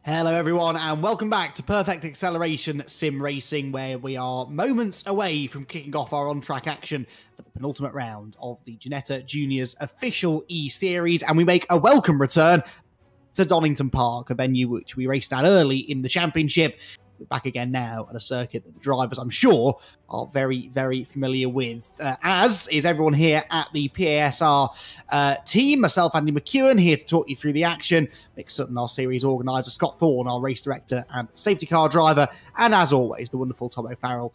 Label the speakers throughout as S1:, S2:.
S1: Hello everyone and welcome back to Perfect Acceleration Sim Racing, where we are moments away from kicking off our on-track action for the penultimate round of the Ginetta Juniors official E-Series, and we make a welcome return to Donington Park, a venue which we raced at early in the championship. We're back again now at a circuit that the drivers, I'm sure, are very, very familiar with, as is everyone here at the PASR team. Myself, Andy McEwen, here to talk you through the action. Mick Sutton, our series organiser, Scott Thorne, our race director and safety car driver, and as always, the wonderful Tom O'Farrell,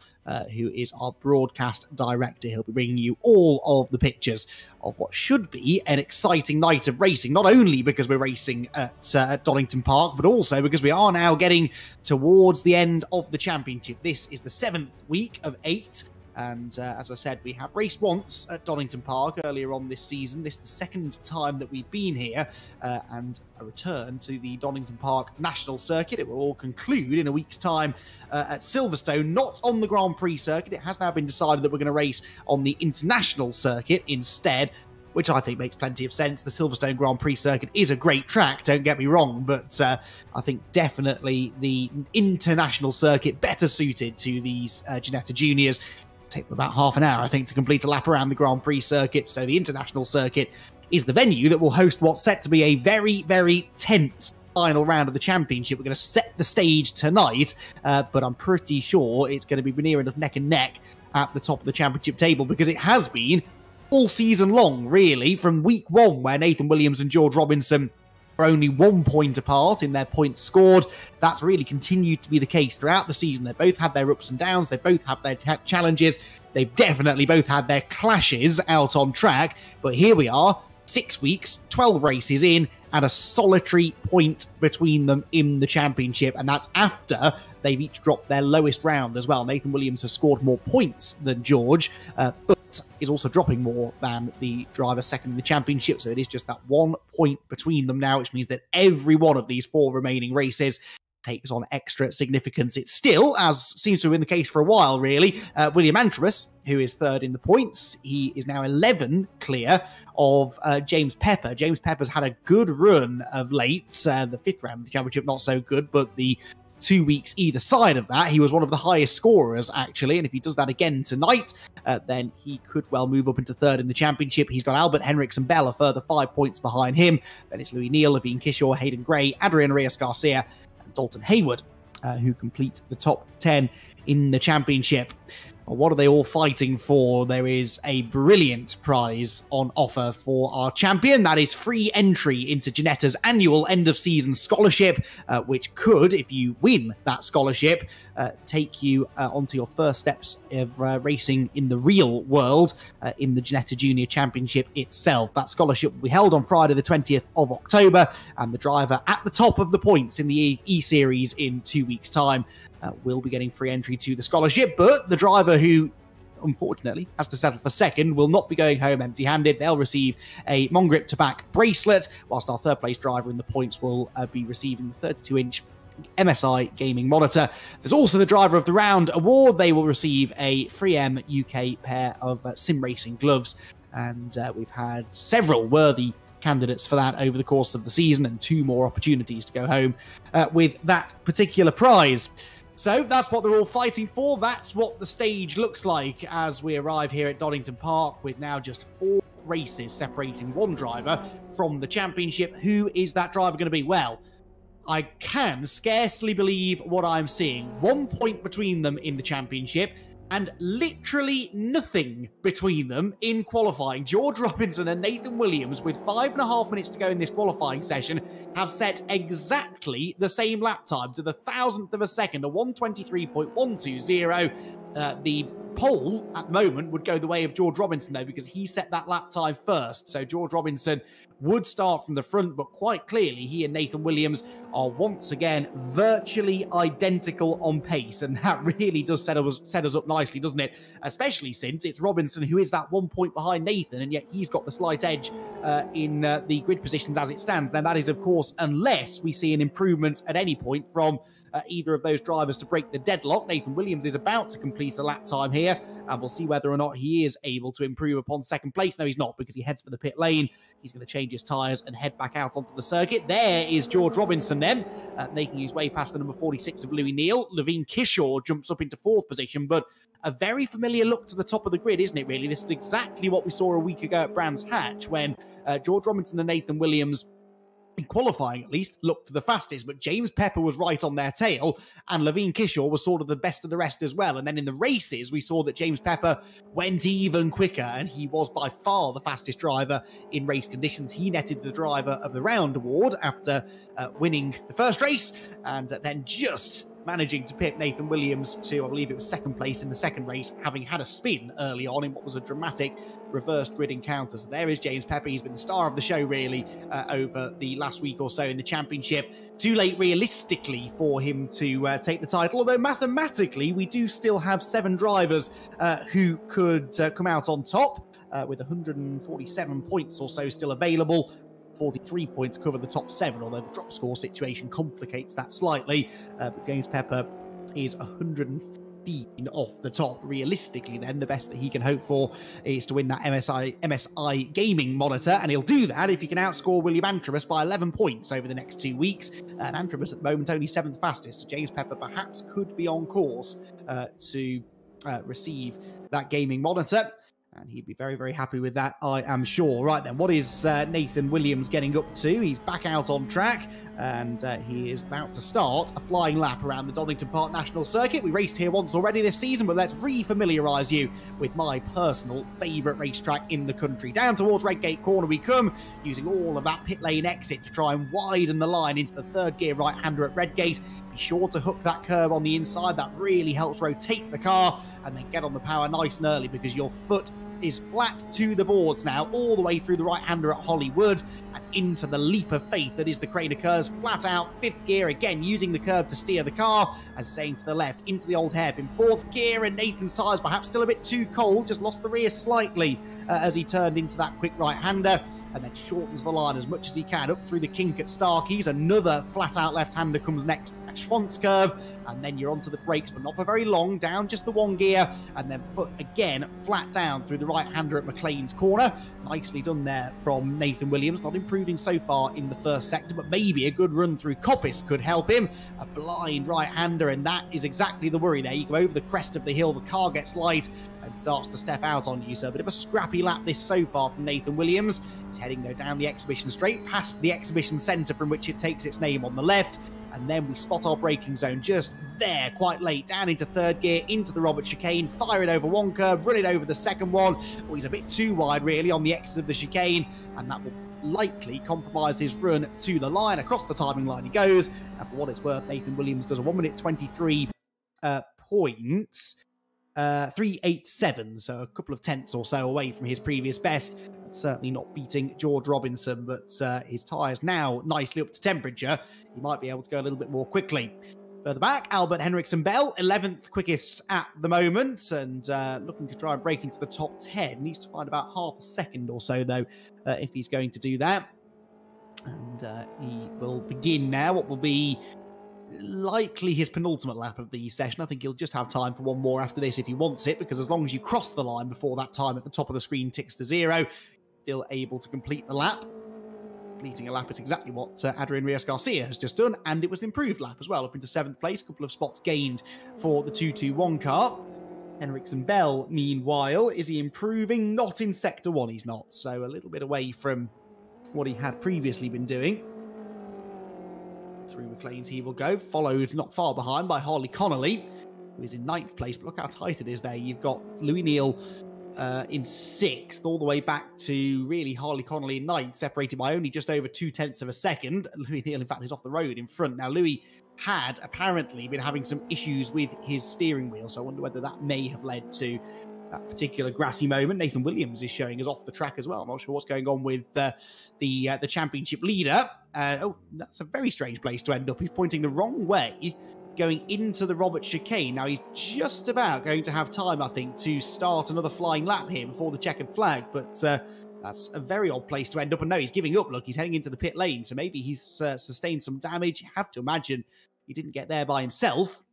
S1: who is our broadcast director. He'll be bringing you all of the pictures of what should be an exciting night of racing, not only because we're racing at Donington Park, but also because we are now getting towards the end of the championship. This is the 7th week of 8, and as I said, we have raced once at Donington Park earlier on this season. This is the second time that we've been here, and a return to the Donington Park National Circuit. It will all conclude in a week's time at Silverstone, not on the Grand Prix circuit. It has now been decided that we're going to race on the International Circuit instead, which I think makes plenty of sense. The Silverstone Grand Prix circuit is a great track, don't get me wrong, but I think definitely the International Circuit better suited to these Ginetta Juniors. Take them about half an hour, I think, to complete a lap around the Grand Prix circuit, so the International Circuit is the venue that will host what's set to be a very, very tense final round of the championship. We're going to set the stage tonight, but I'm pretty sure it's going to be near enough neck and neck at the top of the championship table, because it has been all season long, really, from week 1, where Nathan Williams and George Robinson are only 1 point apart in their points scored. That's really continued to be the case throughout the season. They both had their ups and downs. They both have their challenges. They've definitely both had their clashes out on track. But here we are, 6 weeks, 12 races in, and a solitary point between them in the championship. And that's after they've each dropped their lowest round as well. Nathan Williams has scored more points than George, but is also dropping more than the driver second in the championship. So it is just that 1 point between them now, which means that every one of these 4 remaining races takes on extra significance. It's still, as seems to have been the case for a while, really, William Antrobus, who is third in the points. He is now 11 clear of James Pepper. James Pepper's had a good run of late. The 5th round of the championship, not so good, but the 2 weeks either side of that, he was one of the highest scorers, actually, and if he does that again tonight, then he could well move up into 3rd in the championship. He's got Albert Henriksen Bell a further 5 points behind him. Then it's Louis Neal, Levine Kishore, Hayden Gray, Adrian Reyes-Garcia, and Dalton Hayward, who complete the top 10 in the championship. Well, what are they all fighting for? There is a brilliant prize on offer for our champion. That is free entry into Ginetta's annual end-of-season scholarship, which could, if you win that scholarship, take you onto your first steps of racing in the real world in the Ginetta Junior Championship itself. That scholarship will be held on Friday the 20th of October, and the driver at the top of the points in the E-Series in 2 weeks' time will be getting free entry to the scholarship, but the driver who unfortunately has to settle for second will not be going home empty-handed. They'll receive a Mongrip to back bracelet, whilst our 3rd place driver in the points will be receiving the 32-inch MSI gaming monitor. There's also the Driver of the Round award. They will receive a 3M UK pair of sim racing gloves, and we've had several worthy candidates for that over the course of the season, and 2 more opportunities to go home with that particular prize. So that's what they're all fighting for. That's what the stage looks like as we arrive here at Donington Park, with now just 4 races separating one driver from the championship. Who is that driver going to be? Well, I can scarcely believe what I'm seeing. 1 point between them in the championship, and literally nothing between them in qualifying. George Robinson and Nathan Williams, with 5.5 minutes to go in this qualifying session, have set exactly the same lap time to the 1,000th of a second, a 1:23.120. The pole at the moment would go the way of George Robinson, though, because he set that lap time first. So George Robinson would start from the front, but quite clearly he and Nathan Williams are once again virtually identical on pace, and that really does set us up nicely, doesn't it? Especially since it's Robinson who is that 1 point behind Nathan, and yet he's got the slight edge in the grid positions as it stands. Now, that is, of course, unless we see an improvement at any point from either of those drivers to break the deadlock. Nathan Williams is about to complete a lap time here, and we'll see whether or not he is able to improve upon second place. No, he's not, because he heads for the pit lane. He's going to change his tyres and head back out onto the circuit. There is George Robinson then, making his way past the number 46 of Louis Neal. Levine Kishore jumps up into 4th position, but a very familiar look to the top of the grid, isn't it, really? This is exactly what we saw a week ago at Brands Hatch, when George Robinson and Nathan Williams, in qualifying at least, looked the fastest, but James Pepper was right on their tail, and Levine Kishore was sort of the best of the rest as well. And then in the races, we saw that James Pepper went even quicker, and he was by far the fastest driver in race conditions. He netted the Driver of the Round award after winning the first race, and then just managing to pit Nathan Williams to, I believe it was second place in the second race, having had a spin early on in what was a dramatic reversed grid encounter. So there is James Pepper. He's been the star of the show, really, over the last week or so in the championship. Too late, realistically, for him to take the title, although mathematically, we do still have 7 drivers who could come out on top, with 147 points or so still available. 43 points cover the top 7, although the drop score situation complicates that slightly. But James Pepper is 115 off the top. Realistically, then, the best that he can hope for is to win that MSI gaming monitor, and he'll do that if he can outscore William Antrobus by 11 points over the next 2 weeks. And Antrobus at the moment only 7th fastest, so James Pepper perhaps could be on course to receive that gaming monitor. And he'd be very, very happy with that, I am sure. Right then, what is Nathan Williams getting up to? He's back out on track, and he is about to start a flying lap around the Donington Park National Circuit. We raced here once already this season, but let's re-familiarise you with my personal favourite racetrack in the country. Down towards Redgate Corner we come, using all of that pit lane exit to try and widen the line into the third gear right-hander at Redgate. Be sure to hook that curb on the inside. That really helps rotate the car, and then get on the power nice and early, because your foot is flat to the boards now, all the way through the right-hander at Hollywood and into the leap of faith that is the Craner Curves. Flat out, 5th gear again, using the curb to steer the car, and staying to the left into the old hairpin. 4th gear, and Nathan's tyres perhaps still a bit too cold, just lost the rear slightly as he turned into that quick right-hander, and then shortens the line as much as he can up through the kink at Starkeys. Another flat-out left-hander comes next at Schwantz Curve, and then you're onto the brakes, but not for very long, down just the 1 gear, and then foot again flat down through the right-hander at McLean's Corner. Nicely done there from Nathan Williams, not improving so far in the first sector, but maybe a good run through Coppice could help him. A blind right-hander, and that is exactly the worry there. You go over the crest of the hill, the car gets light and starts to step out on you, so a bit of a scrappy lap this so far from Nathan Williams. He's heading though down the exhibition straight, past the exhibition centre from which it takes its name on the left, and then we spot our braking zone just there, quite late, down into 3rd gear, into the Robert chicane, fire it over 1 curb, run it over the 2nd one. Oh, he's a bit too wide, really, on the exit of the chicane, and that will likely compromise his run to the line. Across the timing line he goes, and for what it's worth, Nathan Williams does a 1 minute 23 points. 387, so a couple of tenths or so away from his previous best. Certainly not beating George Robinson, but his tyres now nicely up to temperature. He might be able to go a little bit more quickly. Further back, Albert Henriksen Bell, 11th quickest at the moment, and looking to try and break into the top 10. Needs to find about half a second or so, though, if he's going to do that. And he will begin now what will be likely his penultimate lap of the session. I think he'll just have time for one more after this if he wants it, because as long as you cross the line before that time at the top of the screen ticks to 0, still able to complete the lap. Completing a lap is exactly what Adrian Reyes-Garcia has just done, and it was an improved lap as well, up into 7th place, a couple of spots gained for the 221 car. Henriksen Bell, meanwhile, is he improving? Not in Sector 1, he's not, so a little bit away from what he had previously been doing. Through McLean's he will go, followed not far behind by Harley Connolly, who is in 9th place, but look how tight it is there. You've got Louis Neal in 6th, all the way back to really Harley Connolly in 9th, separated by only just over 0.2 of a second. Louis Neal, in fact, is off the road in front. Now, Louis had apparently been having some issues with his steering wheel, so I wonder whether that may have led to that particular grassy moment. Nathan Williams is showing us off the track as well. I'm not sure what's going on with the championship leader. Oh, that's a very strange place to end up. He's pointing the wrong way, going into the Robert chicane. Now, he's just about going to have time, I think, to start another flying lap here before the checkered flag, but that's a very odd place to end up. And no, he's giving up. Look, he's heading into the pit lane, so maybe he's sustained some damage. You have to imagine he didn't get there by himself.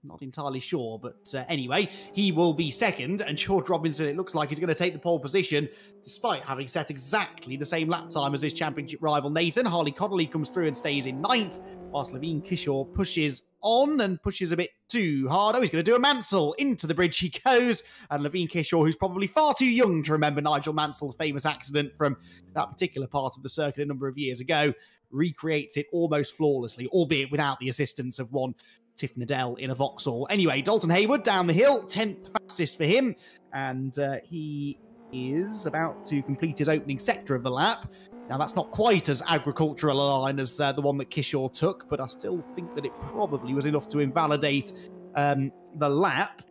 S1: Not entirely sure, but anyway, he will be second, and George Robinson, it looks like he's going to take the pole position, despite having set exactly the same lap time as his championship rival Nathan. Harley Connolly comes through and stays in 9th, whilst Levine Kishore pushes on and pushes a bit too hard. Oh, he's going to do a Mansell. Into the bridge he goes, and Levine Kishore, who's probably far too young to remember Nigel Mansell's famous accident from that particular part of the circuit a number of years ago, recreates it almost flawlessly, albeit without the assistance of one Tiff Nadell in a Vauxhall. Anyway, Dalton Hayward down the hill, 10th fastest for him, and he is about to complete his opening sector of the lap. Now, that's not quite as agricultural a line as the one that Kishore took, but I still think that it probably was enough to invalidate the lap.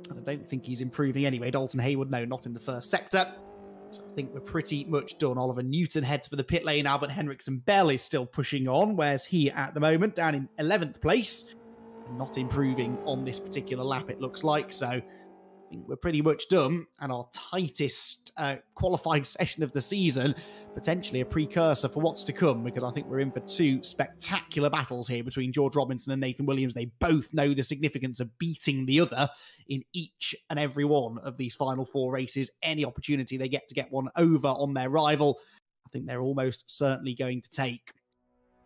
S1: And I don't think he's improving anyway. Dalton Hayward, no, not in the first sector. So I think we're pretty much done. Oliver Newton heads for the pit lane. Albert Henriksen Bell is still pushing on. Where's he at the moment? Down in 11th place. Not improving on this particular lap, it looks like. So I think we're pretty much done. And our tightest qualifying session of the season, potentially a precursor for what's to come, because I think we're in for two spectacular battles here between George Robinson and Nathan Williams. They both know the significance of beating the other in each and every one of these final 4 races. Any opportunity they get to get one over on their rival, I think they're almost certainly going to take.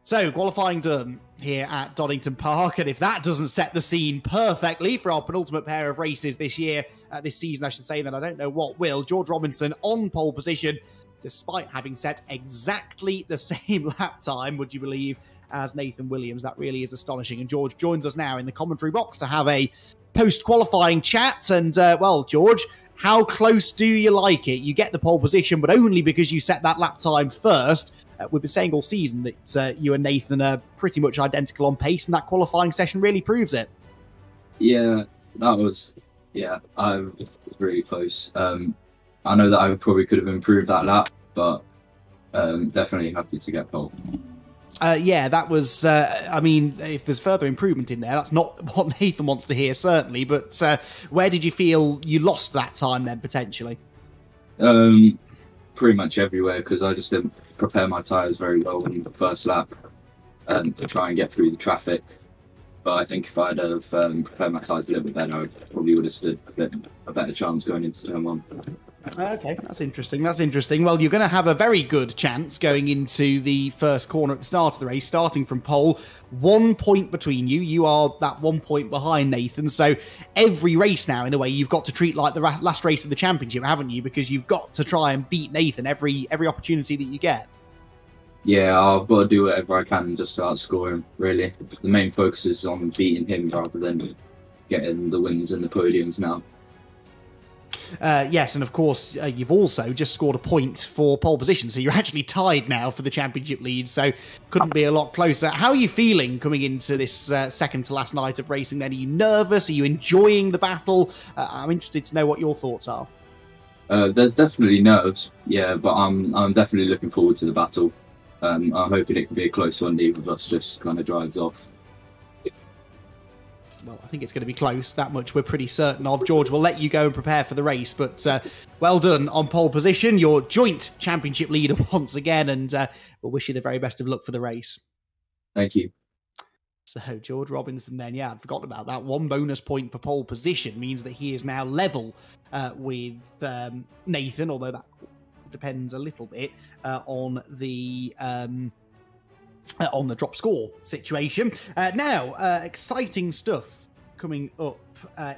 S1: So, qualifying done here at Donington Park, and if that doesn't set the scene perfectly for our penultimate pair of races this year, this season I should say, then I don't know what will. George Robinson on pole position, despite having set exactly the same lap time, would you believe, as Nathan Williams. That really is astonishing. And George joins us now in the commentary box to have a post-qualifying chat. And, well, George, how close do you like it? You get the pole position, but only because you set that lap time first. We've been saying all season that you and Nathan are pretty much identical on pace, and that qualifying session really proves it.
S2: Yeah, I was really close. I know that I probably could have improved that lap, but definitely happy to get pole.
S1: Yeah, that was, I mean, if there's further improvement in there, that's not what Nathan wants to hear, certainly. But where did you feel you lost that time then, potentially?
S2: Pretty much everywhere, because I just didn't prepare my tyres very well in the first lap to try and get through the traffic. But I think if I'd have prepared my tyres a little bit better, I probably would have stood a better chance going into turn 1.
S1: Okay, that's interesting. That's interesting. Well, you're going to have a very good chance going into the first corner at the start of the race, starting from pole. 1 point between you. You are that 1 point behind Nathan. So every race now, in a way, you've got to treat like the last race of the championship, haven't you? Because you've got to try and beat Nathan every opportunity that you get.
S2: Yeah, I've got to do whatever I can just to outscore him, really. The main focus is on beating him rather than getting the wins and the podiums now.
S1: Yes, and of course, you've also just scored a point for pole position, so you're actually tied now for the championship lead, so couldn't be a lot closer. How are you feeling coming into this second to last night of racing then? Are you nervous? Are you enjoying the battle? I'm interested to know what your thoughts are.
S2: There's definitely nerves, yeah, but I'm definitely looking forward to the battle. I'm hoping it can be a close one, neither of us just kind of drives off.
S1: Well, I think it's going to be close. That much we're pretty certain of. George, we'll let you go and prepare for the race, but well done on pole position. Your joint championship leader once again, and we'll wish you the very best of luck for the race.
S2: Thank you.
S1: So George Robinson then, yeah, I'd forgotten about that. 1 bonus point for pole position means that he is now level with Nathan, although that depends a little bit on the drop score situation. Now, exciting stuff coming up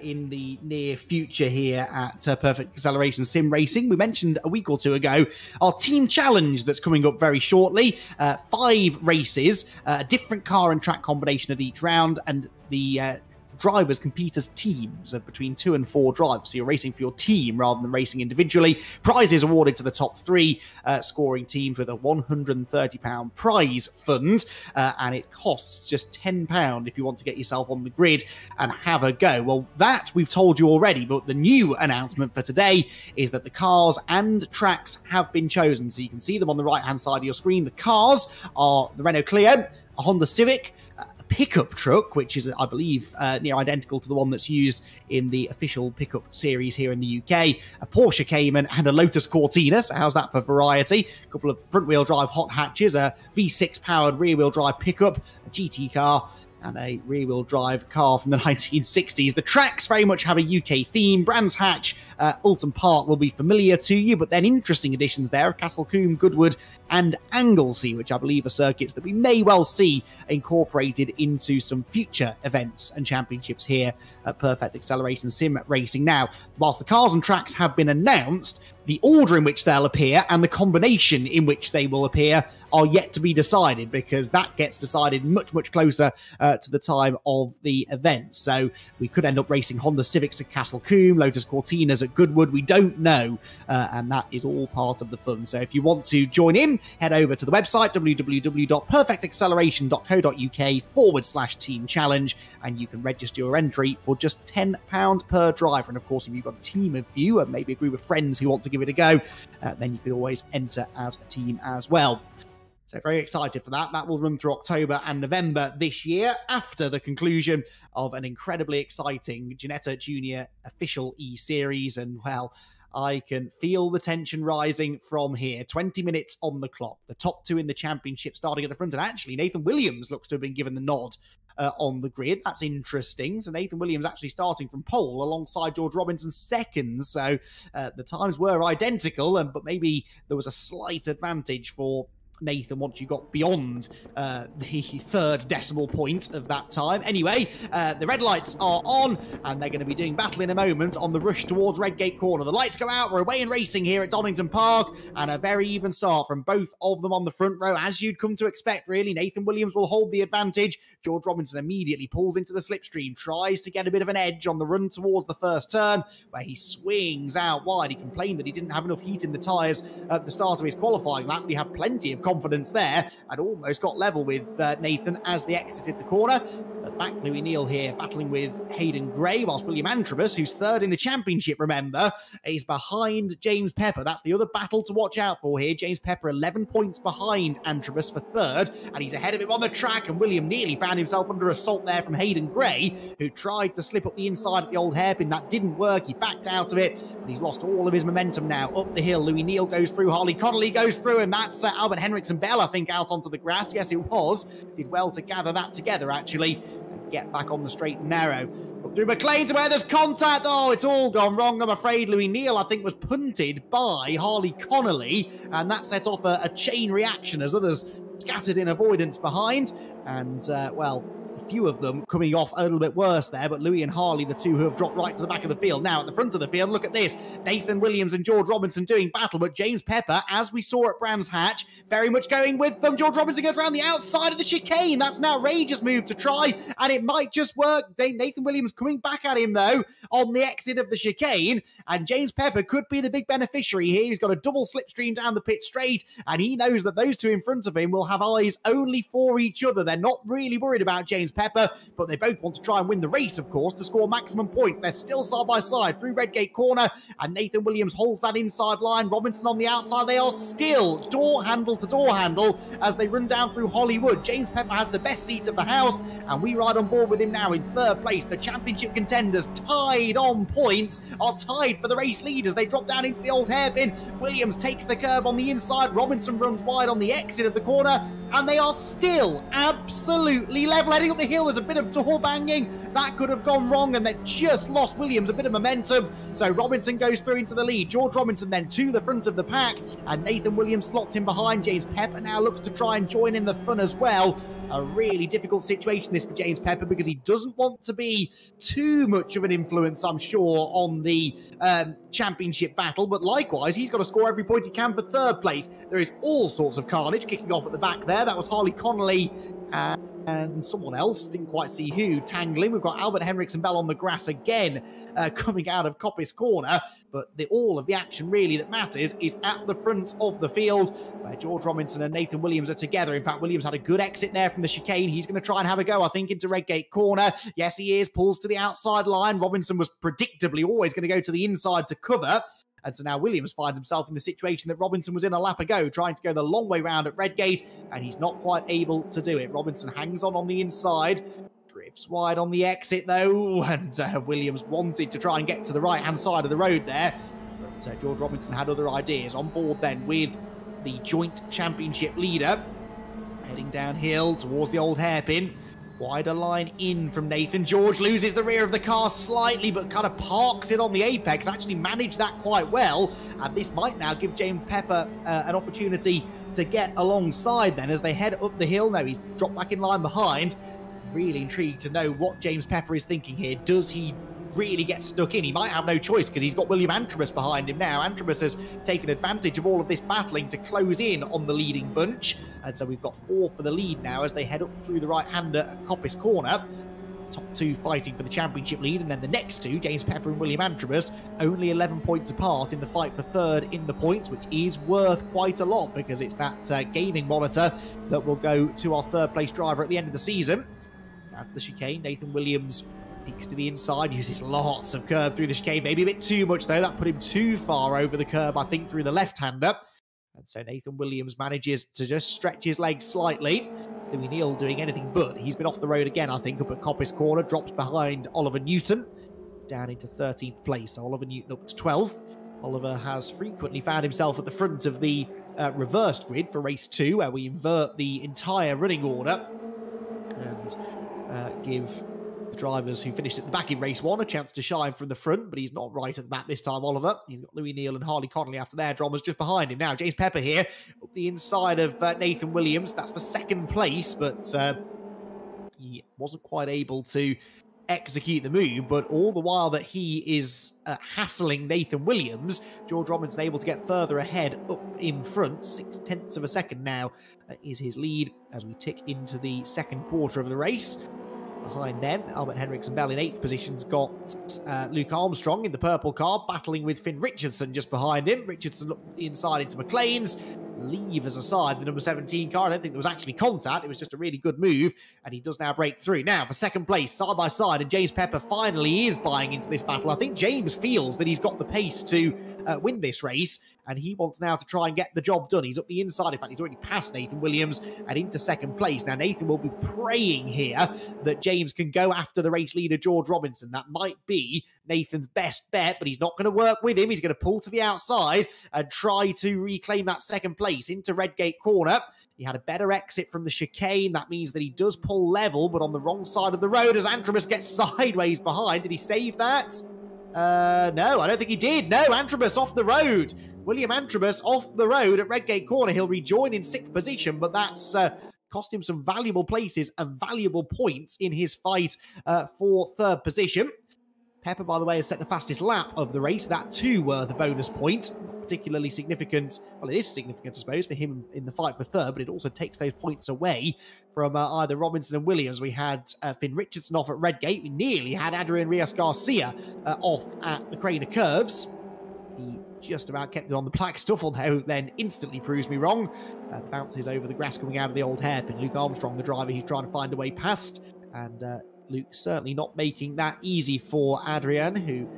S1: in the near future here at Perfect Acceleration Sim Racing. We mentioned a week or two ago our team challenge that's coming up very shortly. 5 races, a different car and track combination at each round, and the drivers compete as teams of between 2 and 4 drivers. So you're racing for your team rather than racing individually. Prizes awarded to the top 3 scoring teams with a £130 prize fund. And it costs just £10 if you want to get yourself on the grid and have a go. Well, that we've told you already, but the new announcement for today is that the cars and tracks have been chosen. So you can see them on the right-hand side of your screen. The cars are the Renault Clio, a Honda Civic, pickup truck, which is, I believe, near identical to the one that's used in the official pickup series here in the UK, a Porsche Cayman and a Lotus Cortina. So how's that for variety? A couple of front-wheel drive hot hatches, a V6 powered rear-wheel drive pickup, a GT car, and a rear-wheel drive car from the 1960s. The tracks very much have a UK theme. Brands Hatch, Alton Park will be familiar to you, but then interesting additions there of Castlecombe, Goodwood and Anglesey, which I believe are circuits that we may well see incorporated into some future events and championships here at Perfect Acceleration Sim Racing. Now, whilst the cars and tracks have been announced, the order in which they'll appear and the combination in which they will appear are yet to be decided, because that gets decided much, much closer to the time of the event. So we could end up racing Honda Civics at Castlecombe, Lotus Cortinas at Goodwood. We don't know, and that is all part of the fun. So if you want to join in, head over to the website, www.perfectacceleration.co.uk/team challenge, and you can register your entry for just £10 per driver. And of course, if you've got a team of you and maybe a group of friends who want to give it a go, then you can always enter as a team as well. So very excited for that. That will run through October and November this year, after the conclusion of an incredibly exciting Ginetta Junior official eSeries. And, well, I can feel the tension rising from here. 20 minutes on the clock. The top two in the championship starting at the front. And actually, Nathan Williams looks to have been given the nod on the grid. That's interesting. So Nathan Williams actually starting from pole alongside George Robinson second. So the times were identical, but maybe there was a slight advantage for Nathan once you got beyond the third decimal point of that time. Anyway, the red lights are on, and they're going to be doing battle in a moment on the rush towards Redgate Corner. The lights go out. We're away in racing here at Donington Park, and a very even start from both of them on the front row, as you'd come to expect, really. Nathan Williams will hold the advantage. George Robinson immediately pulls into the slipstream, tries to get a bit of an edge on the run towards the first turn, where he swings out wide. He complained that he didn't have enough heat in the tyres at the start of his qualifying lap. We had plenty of confidence there, and almost got level with Nathan as they exited the corner. At the back, Louis Neal here battling with Hayden Gray, whilst William Antrobus, who's third in the championship, remember, is behind James Pepper. That's the other battle to watch out for here. James Pepper 11 points behind Antrobus for third, and he's ahead of him on the track, and William nearly found himself under assault there from Hayden Gray, who tried to slip up the inside at the old hairpin. That didn't work. He backed out of it, and he's lost all of his momentum now. Up the hill, Louis Neal goes through, Harley Connolly goes through, and that's Albert Henriksen Bell, I think, out onto the grass. Yes, it was. Did well to gather that together, actually, and get back on the straight and narrow. Up through McLean to where there's contact. Oh, it's all gone wrong, I'm afraid. Louis Neal, I think, was punted by Harley Connolly, and that set off a chain reaction as others scattered in avoidance behind. And, well, a few of them coming off a little bit worse there, but Louis and Harley, the two who have dropped right to the back of the field. Now, at the front of the field, look at this. Nathan Williams and George Robinson doing battle, but James Pepper, as we saw at Brands Hatch, very much going with them. George Robinson goes around the outside of the chicane. That's an outrageous move to try, and it might just work. Nathan Williams coming back at him, though, on the exit of the chicane, and James Pepper could be the big beneficiary here. He's got a double slipstream down the pit straight, and he knows that those two in front of him will have eyes only for each other. They're not really worried about James Pepper, but they both want to try and win the race, of course, to score maximum points. They're still side by side through Redgate Corner, and Nathan Williams holds that inside line. Robinson on the outside. They are still door handle to door handle as they run down through Hollywood. James Pepper has the best seat of the house, and we ride on board with him now in third place. The championship contenders, tied on points, are tied for the race leaders. They drop down into the old hairpin. Williams takes the curb on the inside. Robinson runs wide on the exit of the corner, and they are still absolutely level. Heading up the hill, there's a bit of door banging. That could have gone wrong, and they just lost Williams a bit of momentum. So Robinson goes through into the lead. George Robinson then to the front of the pack, and Nathan Williams slots in behind. James Pepper now looks to try and join in the fun as well. A really difficult situation this for James Pepper, because he doesn't want to be too much of an influence, I'm sure, on the championship battle, but likewise he's got to score every point he can for third place. There is all sorts of carnage kicking off at the back there. That was Harley Connolly and someone else, didn't quite see who, tangling. We've got Albert Henriksen Bell on the grass again, coming out of Coppice Corner. But all of the action really that matters is at the front of the field, where George Robinson and Nathan Williams are together. In fact, Williams had a good exit there from the chicane. He's going to try and have a go, I think, into Redgate Corner. Yes, he is. Pulls to the outside line. Robinson was predictably always going to go to the inside to cover. And so now Williams finds himself in the situation that Robinson was in a lap ago, trying to go the long way round at Redgate, and he's not quite able to do it. Robinson hangs on the inside, drifts wide on the exit though, and Williams wanted to try and get to the right-hand side of the road there. But George Robinson had other ideas. On board then with the joint championship leader, heading downhill towards the old hairpin. Wider line in from Nathan. George loses the rear of the car slightly, but kind of parks it on the apex. Actually managed that quite well. And this might now give James Pepper an opportunity to get alongside then as they head up the hill. Now he's dropped back in line behind. Really intrigued to know what James Pepper is thinking here. Does he really get stuck in? He might have no choice because he's got William Antrobus behind him now. Antrobus has taken advantage of all of this battling to close in on the leading bunch. And so we've got 4 for the lead now as they head up through the right-hander at Coppice Corner. Top 2 fighting for the championship lead, and then the next 2, James Pepper and William Antrobus, only 11 points apart in the fight for third in the points, which is worth quite a lot because it's that gaming monitor that will go to our third place driver at the end of the season. Now to the chicane, Nathan Williams peeks to the inside, uses lots of curb through the chicane, maybe a bit too much though. That put him too far over the curb, I think, through the left-hander. And so Nathan Williams manages to just stretch his legs slightly. Louis Neal doing anything but. He's been off the road again, I think, up at Coppice Corner, drops behind Oliver Newton, down into 13th place. So Oliver Newton up to 12th. Oliver has frequently found himself at the front of the reversed grid for race 2, where we invert the entire running order and give the drivers who finished at the back in race 1 a chance to shine from the front, but he's not right at the back this time, Oliver. He's got Louis Neal and Harley Connolly after their dramas just behind him. Now, James Pepper here, up the inside of Nathan Williams. That's for second place, but he wasn't quite able to execute the move. But all the while that he is hassling Nathan Williams, George Robinson able to get further ahead up in front. 0.6 of a second now is his lead as we tick into the second quarter of the race. Behind them, Albert Henriksen Bell in 8th position's got Luke Armstrong in the purple car, battling with Finn Richardson just behind him. Richardson looked inside into McLean's, levers aside the number 17 car. I don't think there was actually contact. It was just a really good move, and he does now break through. Now, for second place, side by side, and James Pepper finally is buying into this battle. I think James feels that he's got the pace to win this race, and he wants now to try and get the job done. He's up the inside. In fact, he's already passed Nathan Williams and into second place. Now, Nathan will be praying here that James can go after the race leader, George Robinson. That might be Nathan's best bet, but he's not going to work with him. He's going to pull to the outside and try to reclaim that second place into Redgate Corner. He had a better exit from the chicane. That means that he does pull level, but on the wrong side of the road as Antrobus gets sideways behind. Did he save that? No, I don't think he did. No, Antrobus off the road. William Antrobus off the road at Redgate Corner. He'll rejoin in 6th position, but that's cost him some valuable places and valuable points in his fight for 3rd position. Pepper, by the way, has set the fastest lap of the race. That too worth a bonus point. Not particularly significant. Well, it is significant, I suppose, for him in the fight for 3rd, but it also takes those points away from either Robinson and Williams. We had Finn Richardson off at Redgate. We nearly had Adrian Rios-Garcia off at the Craner Curves. He just about kept it on the black stuff, although then instantly proves me wrong. Bounces over the grass coming out of the old hairpin. Luke Armstrong, the driver, he's trying to find a way past, and Luke certainly not making that easy for Adrian, who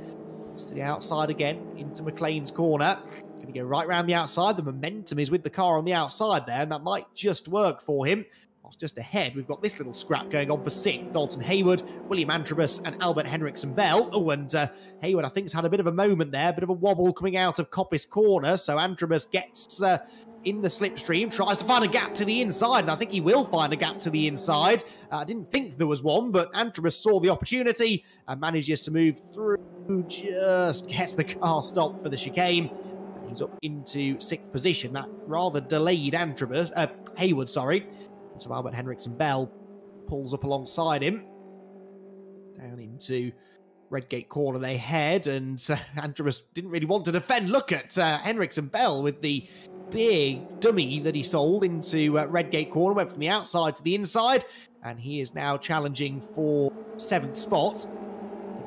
S1: goes to the outside again into McLean's corner. Going to go right round the outside. The momentum is with the car on the outside there, and that might just work for him. Whilst just ahead, we've got this little scrap going on for 6th. Dalton Hayward, William Antrobus, and Albert Henriksen Bell. Oh, and Hayward, I think, has had a bit of a moment there, a bit of a wobble coming out of Coppice Corner. So Antrobus gets in the slipstream, tries to find a gap to the inside, and I think he will find a gap to the inside. I didn't think there was one, but Antrobus saw the opportunity and manages to move through, just gets the car stopped for the chicane. And he's up into 6th position. That rather delayed Hayward, sorry. And so Albert Henriksen Bell pulls up alongside him. Down into Redgate Corner they head, and Antrobus didn't really want to defend. Look at Henriksen Bell with the big dummy that he sold into Redgate Corner, went from the outside to the inside, and he is now challenging for 7th spot.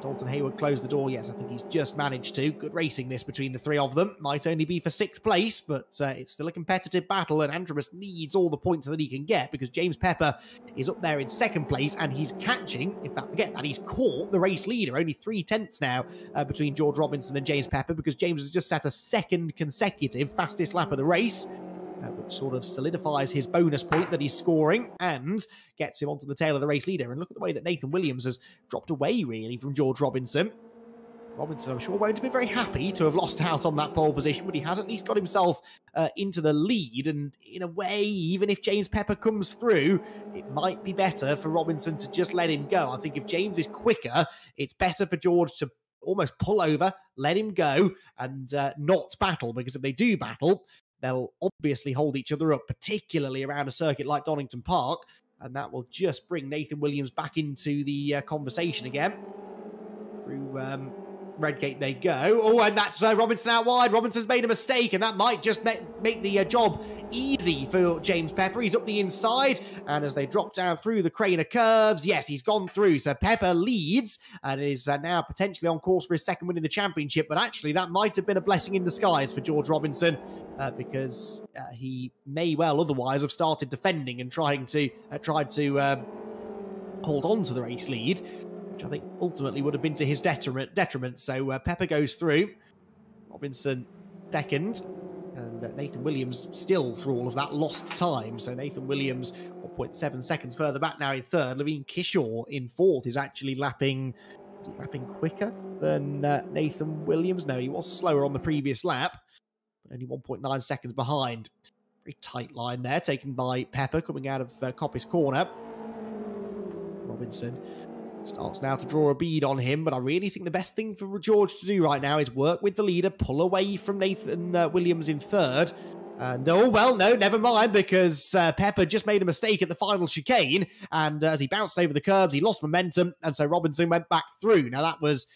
S1: Dalton Hayward closed the door. Yes, I think he's just managed to. Good racing this between the 3 of them. Might only be for 6th place, but it's still a competitive battle, and Antrobus needs all the points that he can get because James Pepper is up there in 2nd place, and he's catching, in fact, forget that, he's caught the race leader. Only 3/10 now between George Robinson and James Pepper, because James has just set a 2nd consecutive fastest lap of the race, which sort of solidifies his bonus point that he's scoring and gets him onto the tail of the race leader. And look at the way that Nathan Williams has dropped away, really, from George Robinson. Robinson, I'm sure, won't have been very happy to have lost out on that pole position, but he has at least got himself into the lead. And in a way, even if James Pepper comes through, it might be better for Robinson to just let him go. I think if James is quicker, it's better for George to almost pull over, let him go, and not battle, because if they do battle, they'll obviously hold each other up, particularly around a circuit like Donington Park, and that will just bring Nathan Williams back into the conversation again. Through Redgate they go. Oh, and that's Robinson out wide. Robinson's made a mistake, and that might just make the job easy for James Pepper. He's up the inside, and as they drop down through the crane of curves, yes, he's gone through. So Pepper leads and is now potentially on course for his second win in the championship, but actually that might have been a blessing in disguise for George Robinson, because he may well otherwise have started defending and tried to hold on to the race lead, which I think ultimately would have been to his detriment. So Pepper goes through, Robinson second, and Nathan Williams still, through all of that, lost time. So Nathan Williams 1.7 seconds further back now in third. Levine Kishaw in fourth is actually lapping quicker than Nathan Williams. No, he was slower on the previous lap, but only 1.9 seconds behind. Very tight line there, taken by Pepper coming out of Coppice Corner. Robinson starts now to draw a bead on him, but I really think the best thing for George to do right now is work with the leader, pull away from Nathan Williams in third. And oh, well, no, never mind, because Pepper just made a mistake at the final chicane, and as he bounced over the curbs, he lost momentum, and so Robinson went back through. Now, that was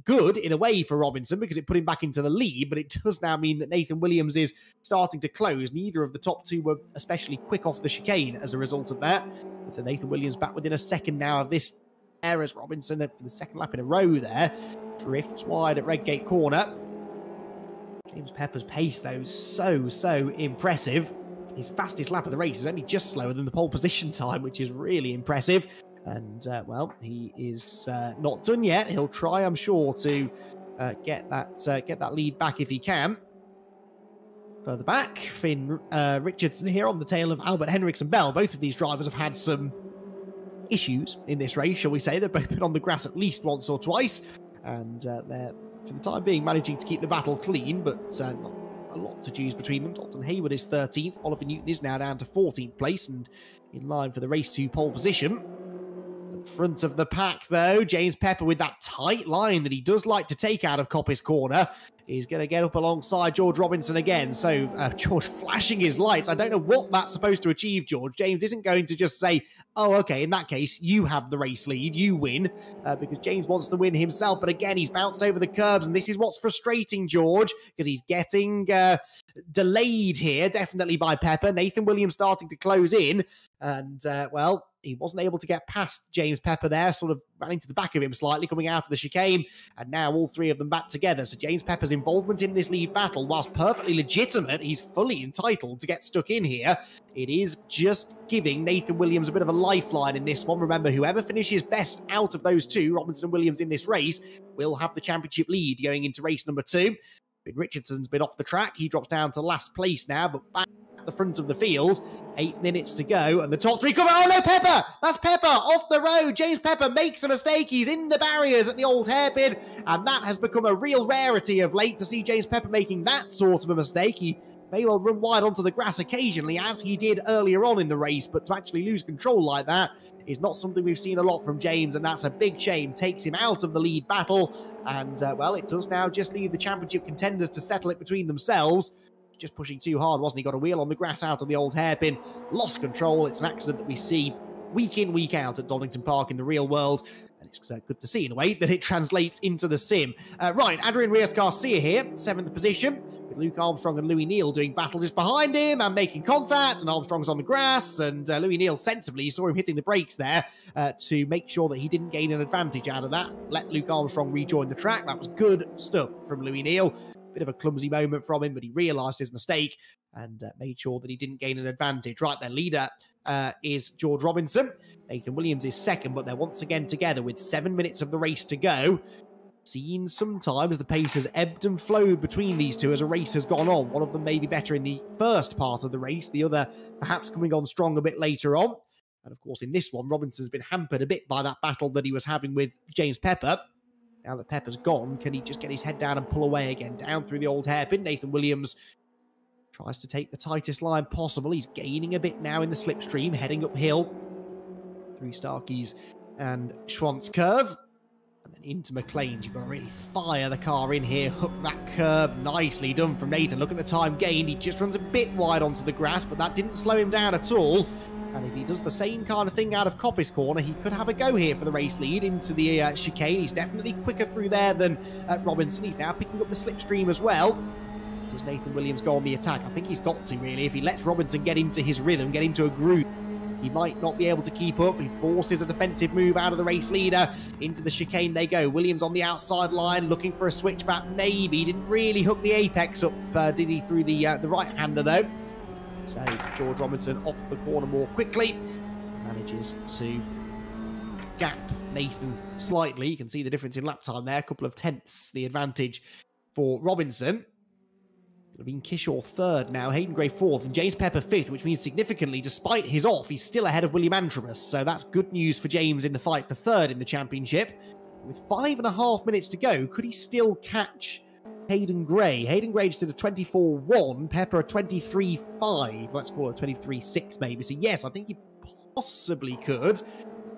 S1: good in a way for Robinson because it put him back into the lead, but it does now mean that Nathan Williams is starting to close. Neither of the top two were especially quick off the chicane as a result of that. So Nathan Williams back within a second now of this as Robinson, for the second lap in a row there, drifts wide at Redgate Corner. James Pepper's pace, though, so impressive. His fastest lap of the race is only just slower than the pole position time, which is really impressive. And, well, he is not done yet. He'll try, I'm sure, to get that lead back if he can. Further back, Finn Richardson here on the tail of Albert Henriksen Bell. Both of these drivers have had some issues in this race, shall we say. They've both been on the grass at least once or twice, and they're, for the time being, managing to keep the battle clean, but not a lot to choose between them. Dalton Hayward is 13th. Oliver Newton is now down to 14th place and in line for the race to pole position. At the front of the pack, though, James Pepper, with that tight line that he does like to take out of Coppice Corner, is going to get up alongside George Robinson again. So George flashing his lights. I don't know what that's supposed to achieve, George. James isn't going to just say, oh, okay, in that case, you have the race lead, you win, because James wants the win himself. But again, he's bounced over the curbs, and this is what's frustrating George, because he's getting delayed here, definitely by Pepper. Nathan Williams starting to close in, and, well, he wasn't able to get past James Pepper there, sort of ran into the back of him slightly, coming out of the chicane, and now all three of them back together. So James Pepper's involvement in this lead battle, whilst perfectly legitimate, he's fully entitled to get stuck in here. It is just giving Nathan Williams a bit of a lifeline in this one. Remember, whoever finishes best out of those two, Robinson and Williams, in this race, will have the championship lead going into race number 2. Finn Richardson's been off the track. He drops down to last place now, but back at the front of the field. 8 minutes to go, and the top three come. Oh no, Pepper! That's Pepper off the road. James Pepper makes a mistake. He's in the barriers at the old hairpin, and that has become a real rarity of late to see James Pepper making that sort of a mistake. He may well run wide onto the grass occasionally, as he did earlier on in the race, but to actually lose control like that is not something we've seen a lot from James, and that's a big shame. Takes him out of the lead battle, and, well, it does now just leave the championship contenders to settle it between themselves. Just pushing too hard, wasn't he? Got a wheel on the grass out of the old hairpin, lost control. It's an accident that we see week in, week out at Donington Park in the real world, and it's good to see, in a way, that it translates into the sim. Right, Adrian Reyes-Garcia here, 7th position, with Luke Armstrong and Louis Neal doing battle just behind him and making contact, and Armstrong's on the grass, and Louis Neal sensibly, you saw him hitting the brakes there to make sure that he didn't gain an advantage out of that. Let Luke Armstrong rejoin the track. That was good stuff from Louis Neal. Bit of a clumsy moment from him, but he realised his mistake and made sure that he didn't gain an advantage. Right, their leader is George Robinson. Nathan Williams is second, but they're once again together with 7 minutes of the race to go. Seen sometimes the pace has ebbed and flowed between these two as a race has gone on. One of them may be better in the first part of the race, the other perhaps coming on strong a bit later on. And of course, in this one, Robinson's been hampered a bit by that battle that he was having with James Pepper. Now that Pepper's gone, can he just get his head down and pull away again? Down through the old hairpin. Nathan Williams tries to take the tightest line possible. He's gaining a bit now in the slipstream, heading uphill through Starkey's and Schwant's curve. And then into McLean's. You've got to really fire the car in here, hook that curb. Nicely done from Nathan. Look at the time gained. He just runs a bit wide onto the grass, but that didn't slow him down at all. And if he does the same kind of thing out of Coppice corner, he could have a go here for the race lead into the chicane. He's definitely quicker through there than Robinson. He's now picking up the slipstream as well. Does Nathan Williams go on the attack? I think he's got to, really. If he lets Robinson get into his rhythm, get into a groove, he might not be able to keep up. He forces a defensive move out of the race leader. Into the chicane they go. Williams on the outside line, looking for a switchback. Maybe. Didn't really hook the apex up, did he, through the right-hander, though. So George Robinson off the corner more quickly. Manages to gap Nathan slightly. You can see the difference in lap time there. A couple of tenths the advantage for Robinson. Levine Kishore third now, Hayden Gray fourth, and James Pepper fifth, which means significantly, despite his off, he's still ahead of William Antrobus. So that's good news for James in the fight for third in the championship. With 5.5 minutes to go, could he still catch Hayden Gray? Hayden Gray just did a 24.1, Pepper a 23.5. Let's call it a 23.6 maybe. So yes, I think he possibly could.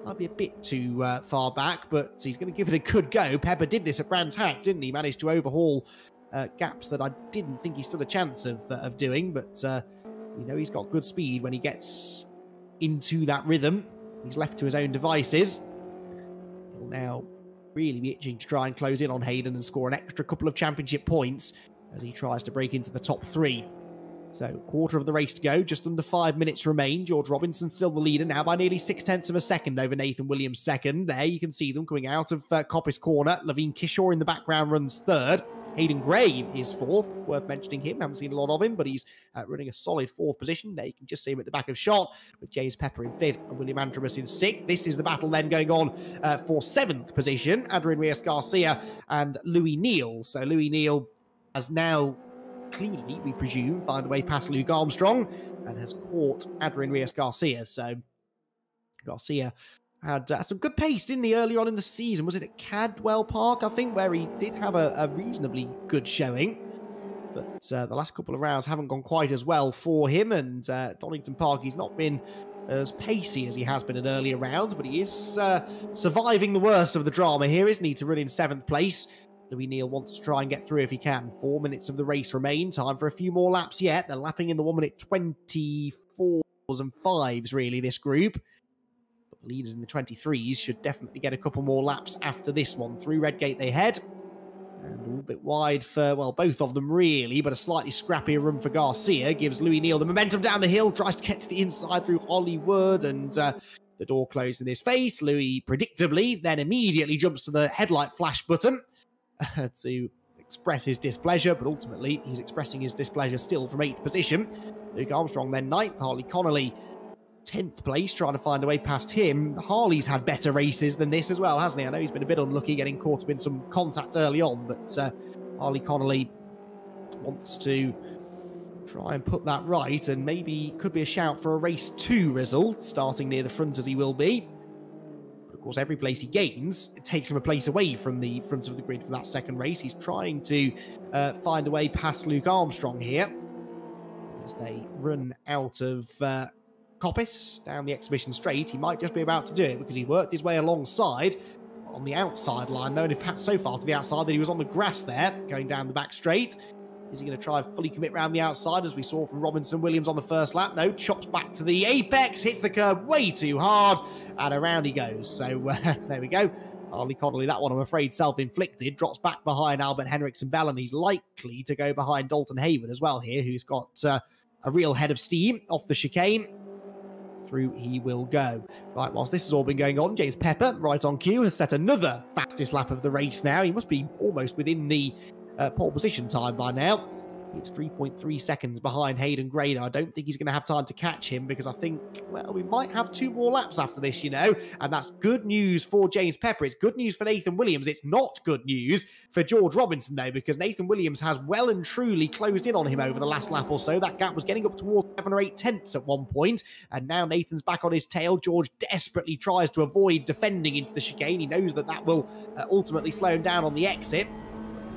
S1: Might be a bit too far back, but he's going to give it a good go. Pepper did this at Brands Hatch, didn't he? Managed to overhaul gaps that I didn't think he stood a chance of doing, but you know, he's got good speed when he gets into that rhythm. He's left to his own devices. He'll now really be itching to try and close in on Hayden and score an extra couple of championship points as he tries to break into the top three. So, quarter of the race to go, just under 5 minutes remain. George Robinson still the leader now by nearly 0.6 of a second over Nathan Williams second. There you can see them coming out of Coppice corner. Levine Kishore in the background runs third. Hayden Gray is fourth, worth mentioning him. Haven't seen a lot of him, but he's running a solid fourth position. There you can just see him at the back of shot, with James Pepper in fifth and William Antrobus in sixth. This is the battle then going on for seventh position. Adrian Reyes Garcia and Louis Neal. So Louis Neal has now cleanly, we presume, find a way past Luke Armstrong and has caught Adrian Reyes Garcia. So Garcia had some good pace, didn't he, early on in the season? Was it at Cadwell Park, I think, where he did have a reasonably good showing? But the last couple of rounds haven't gone quite as well for him, and Donington Park, he's not been as pacey as he has been in earlier rounds, but he is surviving the worst of the drama here, isn't he, to run in 7th place. Louis Neal wants to try and get through if he can. 4 minutes of the race remain. Time for a few more laps yet. They're lapping in the 1 minute 24s and 5s, really, this group. But the leaders in the 23s should definitely get a couple more laps after this one. Through Redgate they head. And a little bit wide for, well, both of them, really, but a slightly scrappier run for Garcia gives Louis Neal the momentum down the hill, tries to get to the inside through Hollywood, and the door closed in his face. Louis, predictably, then immediately jumps to the headlight flash button to express his displeasure, but ultimately he's expressing his displeasure still from 8th position. Luke Armstrong then 9th, Harley Connolly 10th place, trying to find a way past him. Harley's had better races than this as well, hasn't he? I know he's been a bit unlucky getting caught up in some contact early on, but Harley Connolly wants to try and put that right, and maybe could be a shout for a race 2 result, starting near the front as he will be. Of course, every place he gains, it takes him a place away from the front of the grid for that second race. He's trying to find a way past Luke Armstrong here as they run out of Coppice down the exhibition straight. He might just be about to do it because he worked his way alongside on the outside line, though, and in fact so far to the outside that he was on the grass there, going down the back straight. Is he going to try and fully commit round the outside, as we saw from Robinson Williams on the first lap? No, chops back to the apex, hits the curb way too hard, and around he goes. So there we go. Harley Connolly, that one I'm afraid self-inflicted, drops back behind Albert Henriksen Bell, and he's likely to go behind Dalton Hayward as well here, who's got a real head of steam off the chicane. Through he will go. Right, whilst this has all been going on, James Pepper, right on cue, has set another fastest lap of the race now. He must be almost within the pole position time by now. He's 3.3 seconds behind Hayden Gray, though. I don't think he's going to have time to catch him because I think, well, we might have 2 more laps after this, you know, and that's good news for James Pepper. It's good news for Nathan Williams. It's not good news for George Robinson, though, because Nathan Williams has well and truly closed in on him over the last lap or so. That gap was getting up towards 7 or 8 tenths at one point, and now Nathan's back on his tail. George desperately tries to avoid defending into the chicane. He knows that that will ultimately slow him down on the exit.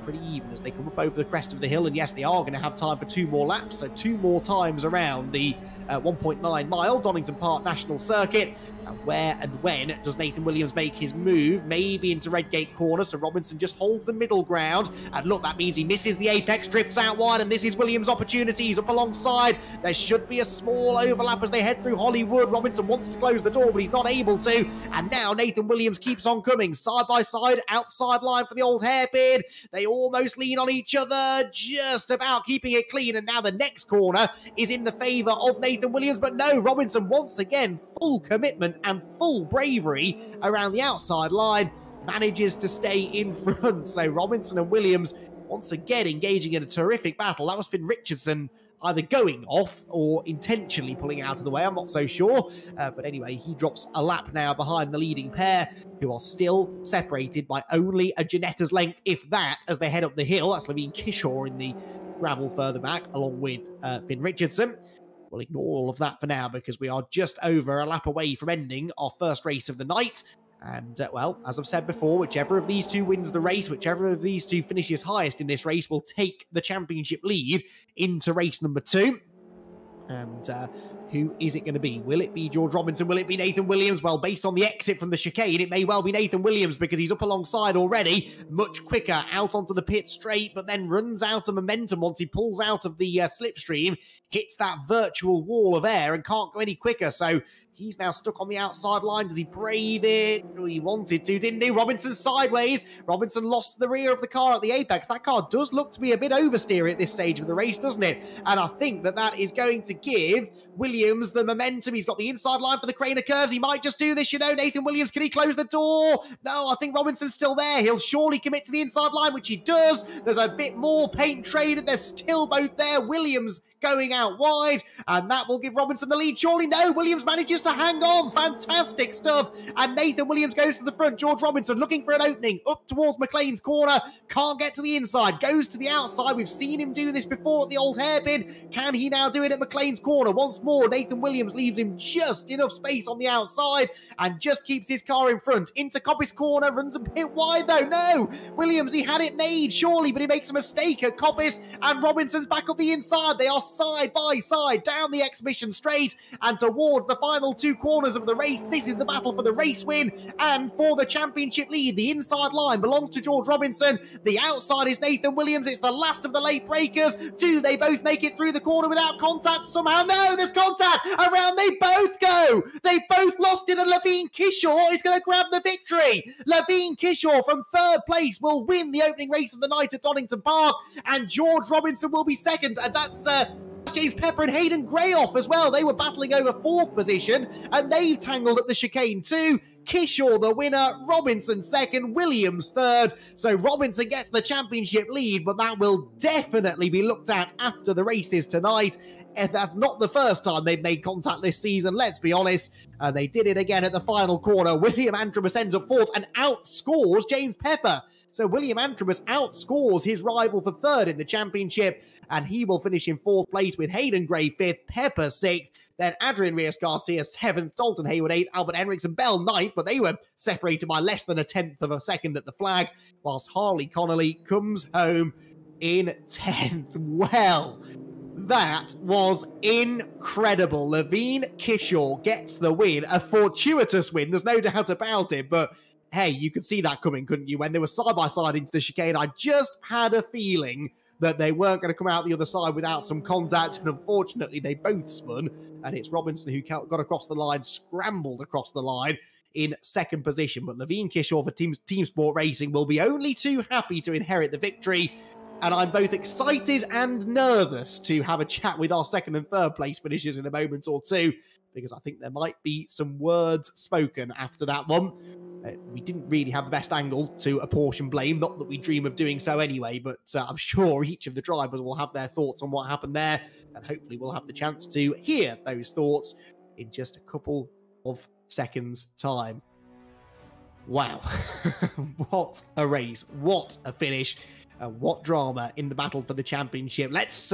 S1: Pretty even as they come up over the crest of the hill, and yes, they are going to have time for 2 more laps, so 2 more times around the 1.9 mile Donington Park National Circuit. And where and when does Nathan Williams make his move? Maybe into Redgate Corner, so Robinson just holds the middle ground. And look, that means he misses the apex, drifts out wide, and this is Williams' opportunity. He's up alongside. There should be a small overlap as they head through Hollywood. Robinson wants to close the door, but he's not able to. And now Nathan Williams keeps on coming, side by side, outside line for the old hairpin. They almost lean on each other, just about keeping it clean. And now the next corner is in the favour of Nathan Williams, but no, Robinson once again, full commitment and full bravery around the outside line, manages to stay in front. So Robinson and Williams once again engaging in a terrific battle. That was Finn Richardson either going off or intentionally pulling out of the way. I'm not so sure. But anyway, he drops a lap now behind the leading pair, who are still separated by only a Ginetta's length, if that, as they head up the hill. That's Levine Kishore in the gravel further back, along with Finn Richardson. We'll ignore all of that for now because we are just over a lap away from ending our first race of the night. And, well, as I've said before, whichever of these two wins the race, whichever of these two finishes highest in this race will take the championship lead into race number 2. And who is it going to be? Will it be George Robinson? Will it be Nathan Williams? Well, based on the exit from the chicane, it may well be Nathan Williams because he's up alongside already, much quicker, out onto the pit straight, but then runs out of momentum once he pulls out of the slipstream, hits that virtual wall of air and can't go any quicker. So he's now stuck on the outside line. Does he brave it? Oh, he wanted to, didn't he? Robinson sideways. Robinson lost the rear of the car at the apex. That car does look to be a bit oversteer at this stage of the race, doesn't it? And I think that that is going to give Williams the momentum. He's got the inside line for the Craner curves. He might just do this, you know. Nathan Williams, can he close the door? No, I think Robinson's still there. He'll surely commit to the inside line, which he does. There's a bit more paint traded. They're still both there. Williams going out wide, and that will give Robinson the lead. Surely no, Williams manages to hang on. Fantastic stuff. And Nathan Williams goes to the front. George Robinson looking for an opening up towards McLean's corner. Can't get to the inside. Goes to the outside. We've seen him do this before at the old hairpin. Can he now do it at McLean's corner? Once more, Nathan Williams leaves him just enough space on the outside and just keeps his car in front. Into Coppice corner. Runs a bit wide though. No, Williams, he had it made surely, but he makes a mistake at Coppice, and Robinson's back up the inside. They are side by side down the exhibition straight and towards the final 2 corners of the race. This is the battle for the race win and for the championship lead. The inside line belongs to George Robinson. The outside is Nathan Williams. It's the last of the late breakers. Do they both make it through the corner without contact somehow? No, there's contact. Around they both go. They both lost it, and Levine Kishore is going to grab the victory. Levine Kishore from 3rd place will win the opening race of the night at Donington Park, and George Robinson will be 2nd, and that's James Pepper and Hayden Gray off as well. They were battling over 4th position, and they've tangled at the chicane too. Kishore the winner, Robinson 2nd, Williams 3rd. So Robinson gets the championship lead, but that will definitely be looked at after the races tonight. If that's not the first time they've made contact this season, let's be honest. They did it again at the final corner. William Antrobus ends up 4th and outscores James Pepper. So William Antrobus outscores his rival for 3rd in the championship, and he will finish in 4th place with Hayden Gray 5th, Pepper 6th, then Adrian Reyes-Garcia 7th, Dalton Hayward 8th, Albert Henriksen Bell 9th, but they were separated by less than a 1/10 of a second at the flag, whilst Harley Connolly comes home in 10th. Well, that was incredible. Levine Kishore gets the win, a fortuitous win, there's no doubt about it, but hey, you could see that coming, couldn't you? When they were side by side into the chicane, I just had a feeling that they weren't going to come out the other side without some contact, and unfortunately they both spun, and it's Robinson who got across the line, scrambled across the line in 2nd position. But Levine Kishore for Team Sport Racing will be only too happy to inherit the victory, and I'm both excited and nervous to have a chat with our 2nd and 3rd place finishers in a moment or two, because I think there might be some words spoken after that one. We didn't really have the best angle to apportion blame, not that we dream of doing so anyway, but I'm sure each of the drivers will have their thoughts on what happened there, and hopefully we'll have the chance to hear those thoughts in just a couple of seconds' time. Wow. What a race. What a finish. What drama in the battle for the championship. Let's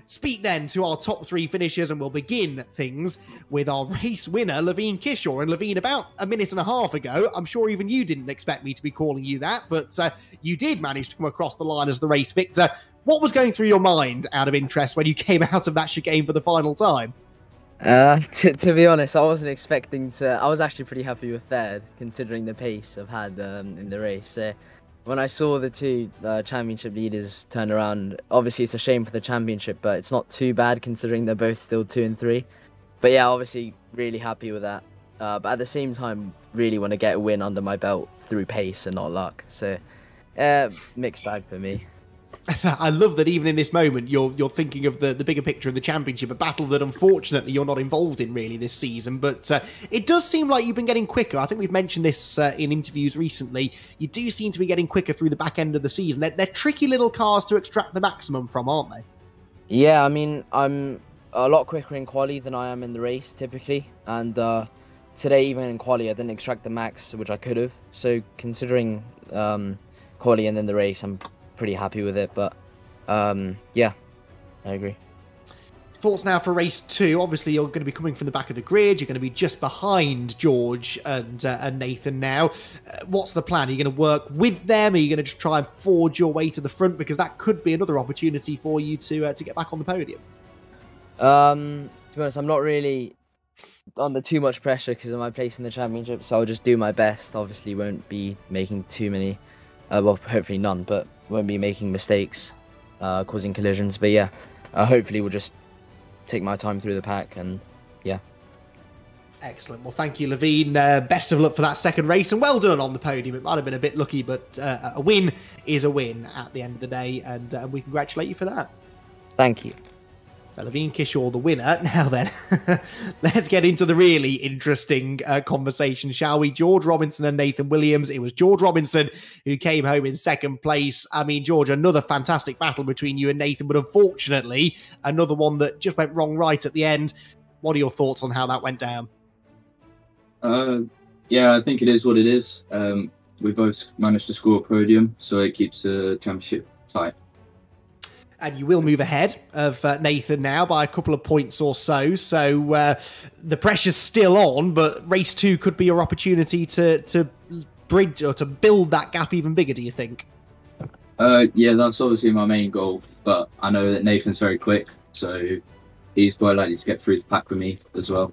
S1: speak then to our top 3 finishers, and we'll begin things with our race winner, Levine Kishore. And Levine, about a minute and a half ago, I'm sure even you didn't expect me to be calling you that, but you did manage to come across the line as the race victor. What was going through your mind, out of interest, when you came out of that chicane for the final time?
S3: To be honest, I wasn't expecting to. I was actually pretty happy with third, considering the pace I've had in the race. When I saw the 2 championship leaders turn around, obviously it's a shame for the championship, but it's not too bad considering they're both still 2 and 3. But yeah, obviously really happy with that. But at the same time, really want to get a win under my belt through pace and not luck. So mixed bag for me.
S1: I love that even in this moment, you're thinking of the bigger picture of the championship, a battle that unfortunately you're not involved in really this season. But it does seem like you've been getting quicker. I think we've mentioned this in interviews recently. You do seem to be getting quicker through the back end of the season. They're tricky little cars to extract the maximum from, aren't they?
S3: Yeah, I mean, I'm a lot quicker in quali than I am in the race typically. And today, even in quali, I didn't extract the max, which I could have. So considering quali and then the race, I'm pretty happy with it, but yeah, I agree.
S1: Thoughts now for race 2. Obviously you're going to be coming from the back of the grid. You're going to be just behind George and Nathan now. What's the plan? Are you going to work with them? Are you going to just try and forge your way to the front, because that could be another opportunity for you to get back on the podium?
S3: To be honest, I'm not really under too much pressure because of my place in the championship, so I'll just do my best. Obviously won't be making too many, well, hopefully none, but won't be making mistakes, causing collisions. But yeah, hopefully we'll just take my time through the pack, and yeah.
S1: Excellent. Well, thank you, Levine. Best of luck for that second race, and well done on the podium. It might have been a bit lucky, but a win is a win at the end of the day, and we congratulate you for that.
S3: Thank you.
S1: Levine Kishore, the winner. Now then, let's get into the really interesting conversation, shall we? George Robinson and Nathan Williams. It was George Robinson who came home in second place. I mean, George, another fantastic battle between you and Nathan, but unfortunately, another one that just went wrong right at the end. What are your thoughts on how that went down?
S2: Yeah, I think it is what it is. We both managed to score a podium, so it keeps the championship tight.
S1: And you will move ahead of Nathan now by a couple of points or so. So the pressure's still on, but race 2 could be your opportunity to bridge or to build that gap even bigger, do you think?
S2: Yeah, that's obviously my main goal, but I know that Nathan's very quick, so he's quite likely to get through the pack with me as well.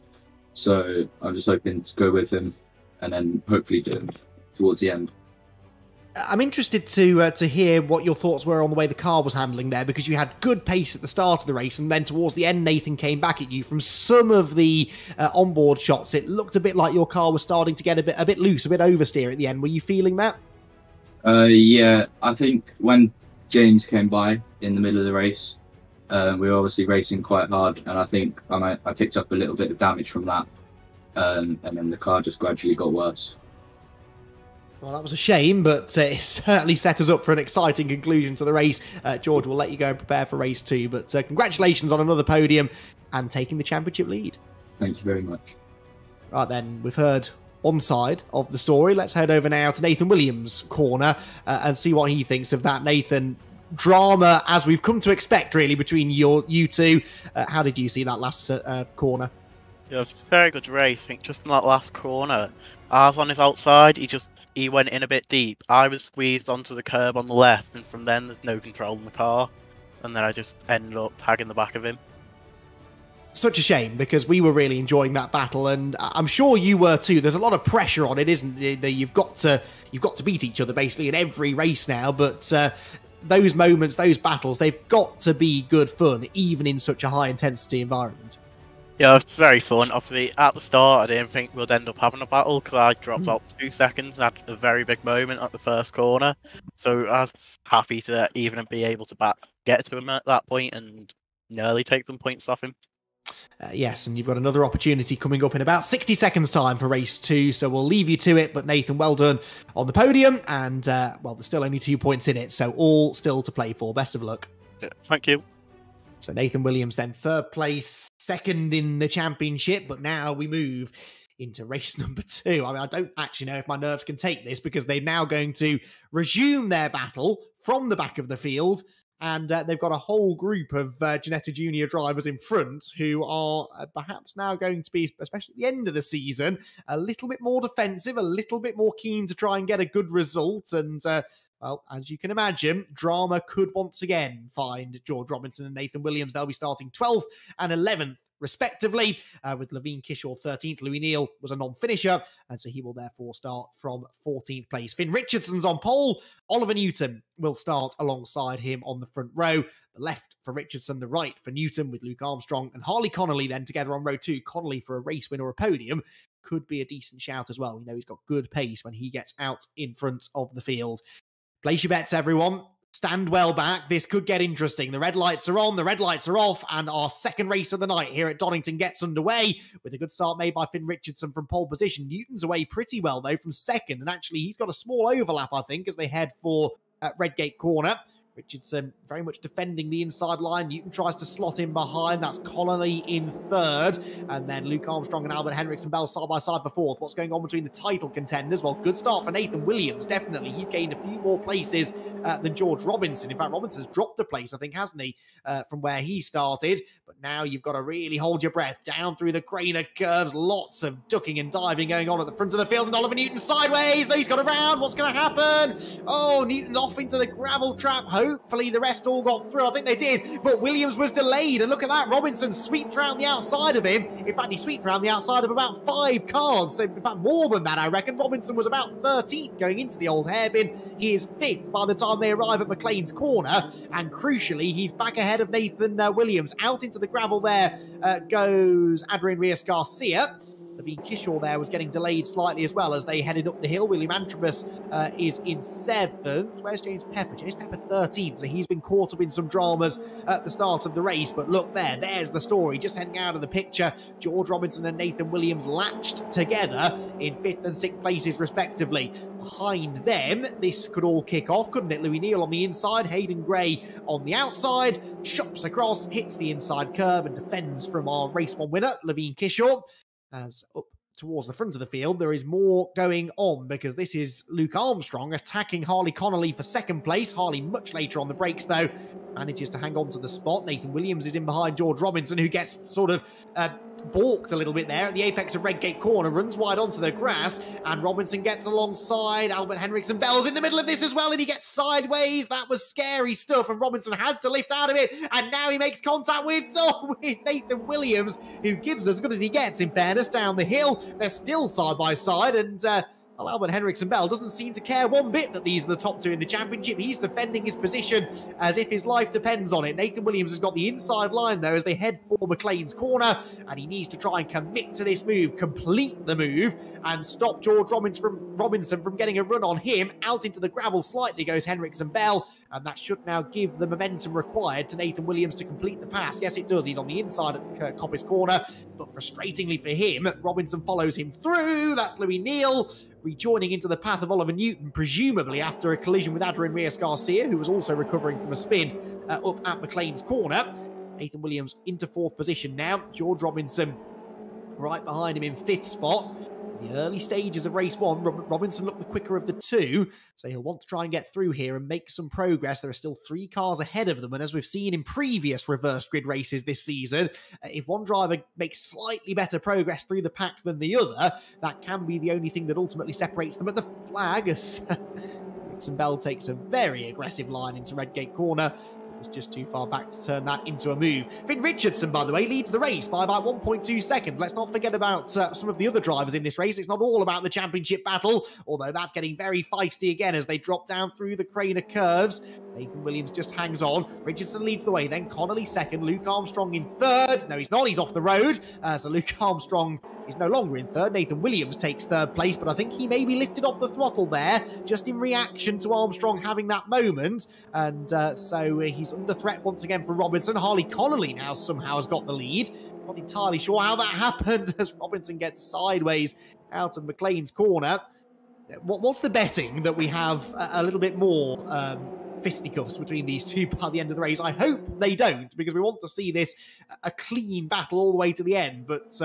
S2: So I'm just hoping to go with him and then hopefully do him towards the end.
S1: I'm interested to hear what your thoughts were on the way the car was handling there, because you had good pace at the start of the race, and then towards the end, Nathan came back at you. From some of the onboard shots, it looked a bit like your car was starting to get a bit loose, a bit oversteer at the end. Were you feeling that?
S2: Yeah, I think when James came by in the middle of the race, we were obviously racing quite hard, and I think I picked up a little bit of damage from that, and then the car just gradually got worse.
S1: Well, that was a shame, but it certainly set us up for an exciting conclusion to the race. George, we'll let you go and prepare for race 2, but congratulations on another podium and taking the championship lead.
S2: Thank you very much.
S1: Right then, we've heard one side of the story. Let's head over now to Nathan Williams' corner and see what he thinks of that. Nathan, drama as we've come to expect, really, between you two. How did you see that last corner?
S4: Yeah, it was a very good race. I think just in that last corner, I was on his outside. He went in a bit deep. I was squeezed onto the curb on the left, and from then there's no control in the car. And then I just ended up tagging the back of him.
S1: Such a shame, because we were really enjoying that battle, and I'm sure you were too. There's a lot of pressure on it, isn't it? That you've got to beat each other basically in every race now. But those moments, those battles, they've got to be good fun, even in such a high intensity environment.
S4: Yeah, it was very fun. Obviously, at the start, I didn't think we'd end up having a battle because I dropped off 2 seconds and had a very big moment at the first corner. So I was happy to even be able to get to him at that point and nearly take them points off him.
S1: Yes, and you've got another opportunity coming up in about 60 seconds time for race 2, so we'll leave you to it. But Nathan, well done on the podium, and well, there's still only 2 points in it, so all still to play for. Best of luck.
S4: Yeah, thank you.
S1: So Nathan Williams then 3rd place, 2nd in the championship, but now we move into race number 2. I mean, I don't actually know if my nerves can take this, because they're now going to resume their battle from the back of the field. And they've got a whole group of Ginetta Junior drivers in front who are perhaps now going to be, especially at the end of the season, a little bit more defensive, a little bit more keen to try and get a good result. And, well, as you can imagine, drama could once again find George Robinson and Nathan Williams. They'll be starting 12th and 11th, respectively, with Levine Kishaw 13th. Louis Neal was a non-finisher, and so he will therefore start from 14th place. Finn Richardson's on pole. Oliver Newton will start alongside him on the front row. The left for Richardson, the right for Newton, with Luke Armstrong and Harley Connolly then together on row 2. Connolly for a race win or a podium could be a decent shout as well. We know he's got good pace when he gets out in front of the field. Place your bets, everyone. Stand well back. This could get interesting. The red lights are on, the red lights are off, and our second race of the night here at Donington gets underway with a good start made by Finn Richardson from pole position. Newton's away pretty well, though, from second, and actually he's got a small overlap, I think, as they head for Redgate Corner. Richardson very much defending the inside line. Newton tries to slot in behind. That's Connolly in 3rd. And then Luke Armstrong and Albert Henriksen Bell side by side for 4th. What's going on between the title contenders? Well, good start for Nathan Williams, definitely. He's gained a few more places than George Robinson. In fact, Robinson's dropped a place, I think, hasn't he, from where he started. But now you've got to really hold your breath down through the Craner curves. Lots of ducking and diving going on at the front of the field. And Oliver Newton sideways. He's got around. What's going to happen? Oh, Newton's off into the gravel trap. Hopefully the rest all got through. I think they did. But Williams was delayed. And look at that. Robinson sweeps around the outside of him. In fact, he sweeps around the outside of about 5 cars. So, in fact, more than that, I reckon. Robinson was about 13th going into the old hairpin. He is 5th by the time they arrive at McLean's corner. And crucially, he's back ahead of Nathan Williams. Out into the gravel there goes Adrian Reyes-Garcia. Levine Kishaw there was getting delayed slightly as well as they headed up the hill. William Antrobus is in 7th. Where's James Pepper? James Pepper 13th. So he's been caught up in some dramas at the start of the race. But look there, there's the story. Just heading out of the picture. George Robinson and Nathan Williams latched together in 5th and 6th places respectively. Behind them, this could all kick off, couldn't it? Louis Neal on the inside, Hayden Gray on the outside, chops across, hits the inside curb and defends from our race 1 winner, Levine Kishaw. As up towards the front of the field, there is more going on because this is Luke Armstrong attacking Harley Connolly for 2nd place. Harley much later on the brakes, though, manages to hang on to the spot. Nathan Williams is in behind George Robinson, who gets sort of balked a little bit there at the apex of Redgate Corner, runs wide onto the grass, and Robinson gets alongside. Albert Henriksen Bell's in the middle of this as well, and he gets sideways. That was scary stuff, and Robinson had to lift out of it, and now he makes contact with Nathan Williams, who gives as good as he gets, in fairness, down the hill. They're still side by side, and well, Albert Henriksen Bell doesn't seem to care one bit that these are the top 2 in the championship. He's defending his position as if his life depends on it. Nathan Williams has got the inside line, though, as they head for McLean's corner, and he needs to try and commit to this move, complete the move, and stop George Robinson from getting a run on him. Out into the gravel slightly goes Henriksen Bell, and that should now give the momentum required to Nathan Williams to complete the pass. Yes, it does. He's on the inside at Coppice Corner, but frustratingly for him, Robinson follows him through. That's Louis Neal, rejoining into the path of Oliver Newton, presumably after a collision with Adrian Reyes-Garcia, who was also recovering from a spin up at McLean's corner. Nathan Williams into 4th position now. George Robinson right behind him in 5th spot. In the early stages of race 1, Robinson looked the quicker of the 2, so he'll want to try and get through here and make some progress. There are still 3 cars ahead of them, and as we've seen in previous reverse grid races this season, if one driver makes slightly better progress through the pack than the other, that can be the only thing that ultimately separates them at the flag, as Henriksen Bell takes a very aggressive line into Redgate Corner. Was just too far back to turn that into a move. Finn Richardson, by the way, leads the race by about 1.2 seconds. Let's not forget about some of the other drivers in this race. It's not all about the championship battle, although that's getting very feisty again as they drop down through the Craner curves. Nathan Williams just hangs on. Richardson leads the way, then Connolly second, Luke Armstrong in third. No, he's not, he's off the road. So Luke Armstrong is no longer in third. Nathan Williams takes third place, but I think he maybe lifted off the throttle there, just in reaction to Armstrong having that moment. And so he's under threat once again for Robinson. Harley Connolly now somehow has got the lead. Not entirely sure how that happened as Robinson gets sideways out of McLean's corner. What's the betting that we have a little bit more fisticuffs between these two by the end of the race? I hope they don't, because we want to see this a clean battle all the way to the end. But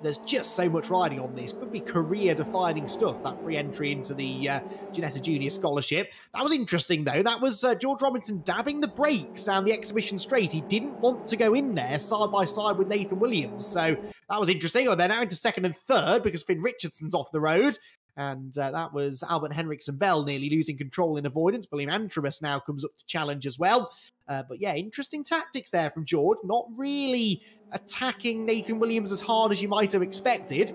S1: there's just so much riding on this. Could be career-defining stuff, that free entry into the Ginetta Junior Scholarship. That was interesting, though. That was George Robinson dabbing the brakes down the exhibition straight. He didn't want to go in there side by side with Nathan Williams. So that was interesting. Oh, they're now into second and third because Finn Richardson's off the road. And that was Albert Henriksen Bell nearly losing control in avoidance. William Antrobus now comes up to challenge as well. But yeah, interesting tactics there from George. Not really attacking Nathan Williams as hard as you might have expected.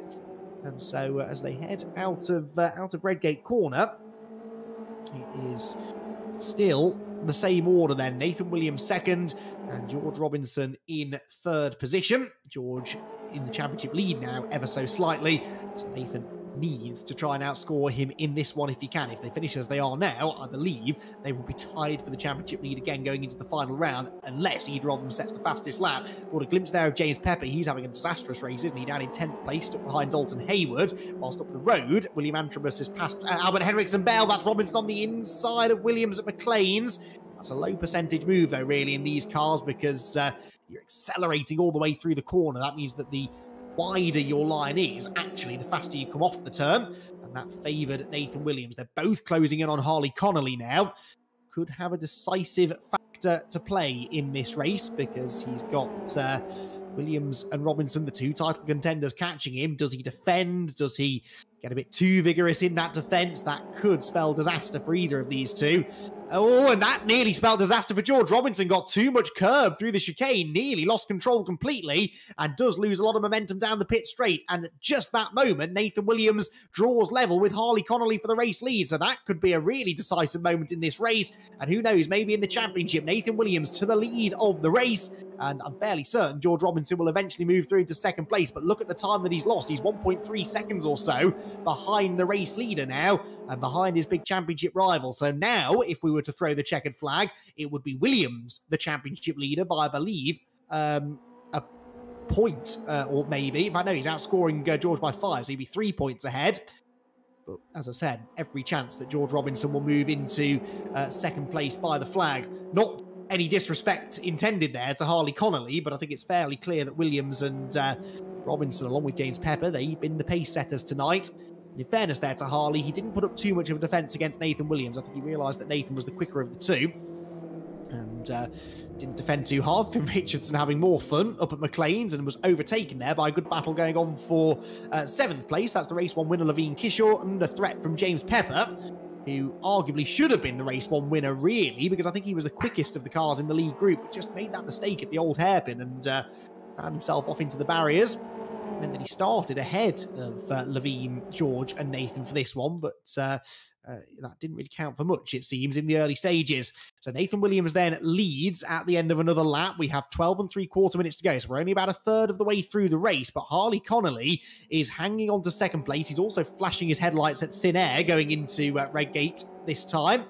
S1: And so as they head out of Redgate Corner, it is still the same order then. Nathan Williams second and George Robinson in third position. George in the championship lead now ever so slightly. So Nathan needs to try and outscore him in this one if he can. If they finish as they are now, I believe they will be tied for the championship lead again going into the final round, unless either of them sets the fastest lap. Got a glimpse there of James Pepper. He's having a disastrous race, isn't he? Down in 10th place, stuck behind Dalton Hayward. Whilst up the road, William Antrobus has passed Albert Henriksen Bell. That's Robinson on the inside of Williams at McLean's. That's a low percentage move, though, really, in these cars, because you're accelerating all the way through the corner. That means that the wider your line is, actually, the faster you come off the turn. And that favoured Nathan Williams. They're both closing in on Harley Connolly now. Could have a decisive factor to play in this race, because he's got Williams and Robinson, the two title contenders, catching him. Does he defend? Does he get a bit too vigorous in that defence? That could spell disaster for either of these two. Oh, and that nearly spelled disaster for George Robinson. Got too much curb through the chicane, nearly lost control completely, and does lose a lot of momentum down the pit straight. And at just that moment, Nathan Williams draws level with Harley Connolly for the race lead. So that could be a really decisive moment in this race. And who knows, maybe in the championship, Nathan Williams to the lead of the race. And I'm fairly certain George Robinson will eventually move through to second place. But look at the time that he's lost. He's 1.3 seconds or so behind the race leader now, and behind his big championship rival. So now, if we were to throw the checkered flag, it would be Williams, the championship leader, by, I believe, a point, or maybe. If I know he's outscoring George by 5, so he'd be 3 points ahead. But as I said, every chance that George Robinson will move into second place by the flag. Not any disrespect intended there to Harley Connolly, but I think it's fairly clear that Williams and Robinson, along with James Pepper, they've been the pace setters tonight. In fairness there to Harley, he didn't put up too much of a defence against Nathan Williams. I think he realised that Nathan was the quicker of the two, and didn't defend too hard. Finn Richardson having more fun up at McLean's and was overtaken there by a good battle going on for 7th place. That's the race 1 winner, Levine Kishore, under threat from James Pepper, who arguably should have been the race 1 winner, really, because I think he was the quickest of the cars in the lead group, but just made that mistake at the old hairpin and found himself off into the barriers. Meant that he started ahead of Levine, George and Nathan for this one, but that didn't really count for much, it seems, in the early stages. So Nathan Williams then leads at the end of another lap. We have 12 3/4 minutes to go, so we're only about a third of the way through the race, but Harley Connolly is hanging on to second place. He's also flashing his headlights at thin air going into Redgate this time,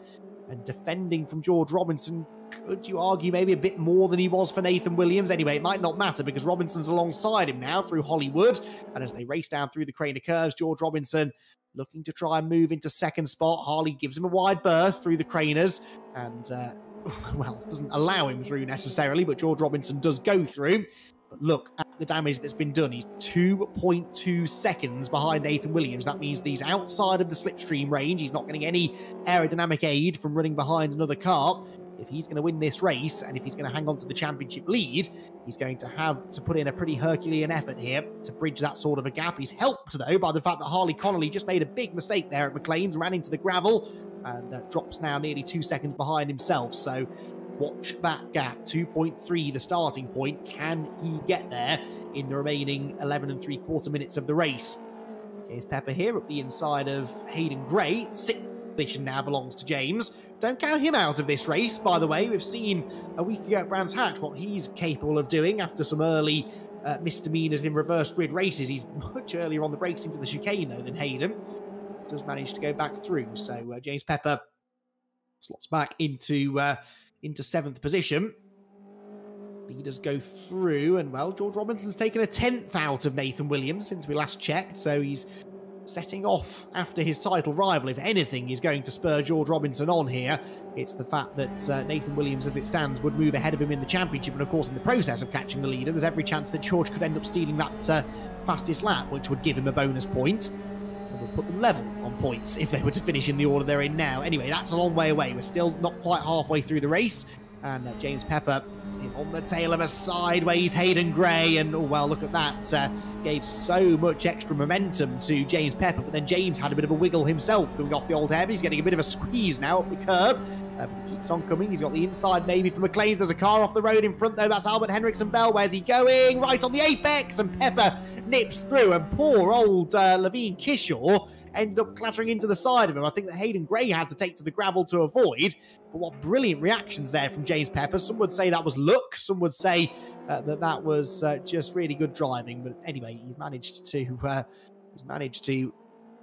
S1: and defending from George Robinson. Could you argue maybe a bit more than he was for Nathan Williams? Anyway, it might not matter because Robinson's alongside him now through Hollywood. And as they race down through the Craner curves, George Robinson looking to try and move into second spot. Harley gives him a wide berth through the Craners and, well, doesn't allow him through necessarily, but George Robinson does go through. But look at the damage that's been done. He's 2.2 seconds behind Nathan Williams. That means that he's outside of the slipstream range. He's not getting any aerodynamic aid from running behind another car. If he's going to win this race, and if he's going to hang on to the championship lead, he's going to have to put in a pretty Herculean effort here to bridge that sort of a gap. He's helped, though, by the fact that Harley Connolly just made a big mistake there at McLean's, ran into the gravel, and drops now nearly 2 seconds behind himself. So watch that gap, 2.3, the starting point. Can he get there in the remaining 11 3/4 minutes of the race? James Pepper here up the inside of Hayden Gray. 6th position now belongs to James. don't count him out of this race, by the way. We've seen a week ago at Brands Hatch what he's capable of doing after some early misdemeanors in reverse grid races. He's much earlier on the brakes into the chicane, though, than Hayden. Does manage to go back through. So James Pepper slots back into 7th position. Leaders go through, and well, George Robinson's taken a 10th out of Nathan Williams since we last checked, so he's setting off after his title rival. If anything is going to spur George Robinson on here, it's the fact that Nathan Williams, as it stands, would move ahead of him in the championship, and of course in the process of catching the leader, there's every chance that George could end up stealing that fastest lap, which would give him a bonus point. And would put them level on points if they were to finish in the order they're in now. Anyway, that's a long way away. We're still not quite halfway through the race, and James Pepper on the tail of a sideways Hayden Gray, and oh well, look at that, gave so much extra momentum to James Pepper, but then James had a bit of a wiggle himself going off the old hair, but he's getting a bit of a squeeze now up the curb. But he keeps on coming. He's got the inside maybe for McLean's. There's a car off the road in front though. That's Albert Henriksen Bell. Where's he going? Right on the apex, and Pepper nips through, and poor old Levine Kishaw ended up clattering into the side of him. I think that Hayden Gray had to take to the gravel to avoid. But what brilliant reactions there from James Pepper. Some would say that was luck. Some would say that was just really good driving. But anyway, he's managed to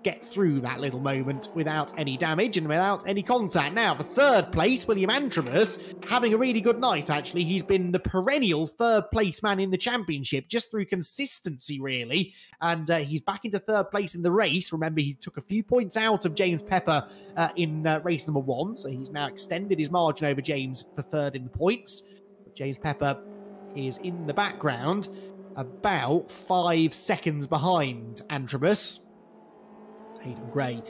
S1: get through that little moment without any damage and without any contact. Now, for 3rd place, William Antrobus, having a really good night, actually. He's been the perennial 3rd place man in the championship, just through consistency, really. And he's back into 3rd place in the race. Remember, he took a few points out of James Pepper in race number 1, so he's now extended his margin over James for 3rd in the points. But James Pepper is in the background, about 5 seconds behind Antrobus. Hayden Gray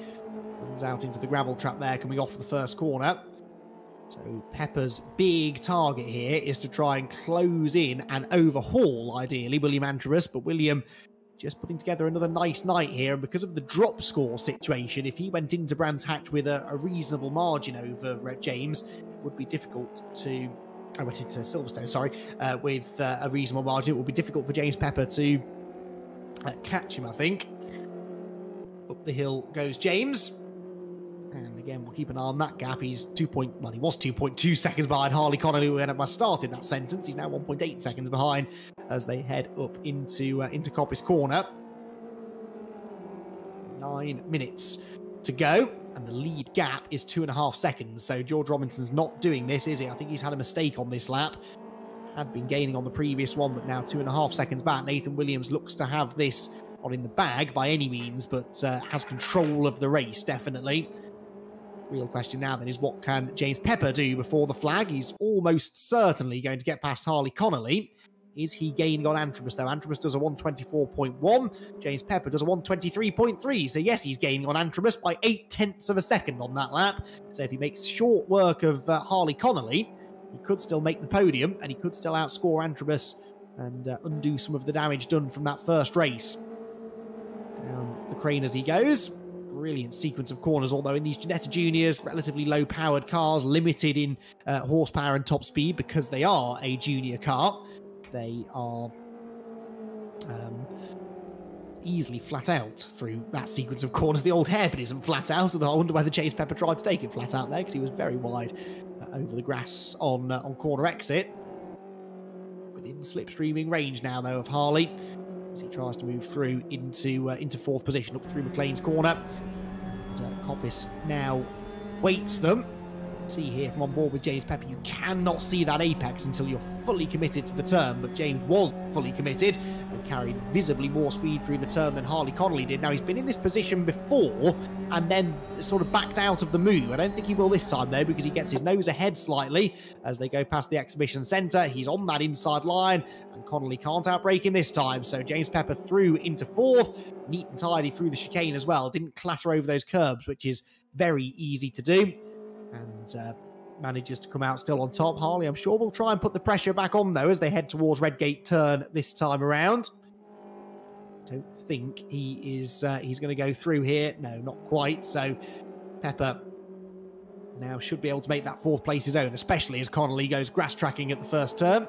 S1: runs out into the gravel trap there, coming off the first corner. So Pepper's big target here is to try and close in and overhaul, ideally, William Antrobus, but William just putting together another nice night here, and because of the drop score situation, if he went into Brands Hatch with a reasonable margin over James, it would be difficult to... I went into Silverstone, sorry, with a reasonable margin. It would be difficult for James Pepper to catch him, I think. Up the hill goes James. And again, we'll keep an eye on that gap. He's he was 2.2 seconds behind Harley Connolly, who had started that sentence. He's now 1.8 seconds behind as they head up into Coppice Corner. 9 minutes to go, and the lead gap is 2.5 seconds. So George Robinson's not doing this, is he? I think he's had a mistake on this lap. Had been gaining on the previous one, but now 2.5 seconds back. Nathan Williams looks to have this not in the bag by any means, but has control of the race, definitely. Real question now then is, what can James Pepper do before the flag? He's almost certainly going to get past Harley Connolly. Is he gaining on Antrobus, though? Antrobus does a 1:24.1. James Pepper does a 1:23.3. So yes, he's gaining on Antrobus by 0.8 of a second on that lap. So if he makes short work of Harley Connolly, he could still make the podium, and he could still outscore Antrobus and undo some of the damage done from that first race. Down the crane as he goes. Brilliant sequence of corners, although in these Ginetta Juniors, relatively low-powered cars, limited in horsepower and top speed because they are a junior car. They are easily flat out through that sequence of corners. The old hairpin isn't flat out, although I wonder whether James Pepper tried to take it flat out there, because he was very wide over the grass on corner exit. Within slipstreaming range now, though, of Harley, as he tries to move through into 4th position, up through McLean's corner. And Coppice now waits them. See here from on board with James Pepper, you cannot see that apex until you're fully committed to the turn, but James was fully committed and carried visibly more speed through the turn than Harley Connolly did. Now, he's been in this position before and then sort of backed out of the move. I don't think he will this time, though, because he gets his nose ahead slightly as they go past the exhibition centre. He's on that inside line, and Connolly can't outbrake him this time, so James Pepper through into 4th, neat and tidy through the chicane as well. Didn't clatter over those curbs, which is very easy to do. And manages to come out still on top. Harley, I'm sure, will try and put the pressure back on, though, as they head towards Redgate Turn this time around. Don't think he's going to go through here. No, not quite. So Pepper now should be able to make that 4th place his own, especially as Connolly goes grass tracking at the first turn.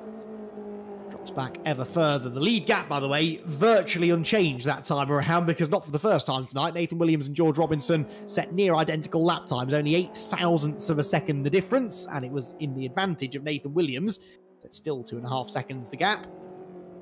S1: back ever further. The lead gap, by the way, virtually unchanged that time around, because not for the first time tonight, Nathan Williams and George Robinson set near identical lap times, only 8 thousandths of a second the difference, and it was in the advantage of Nathan Williams. It's still 2.5 seconds the gap.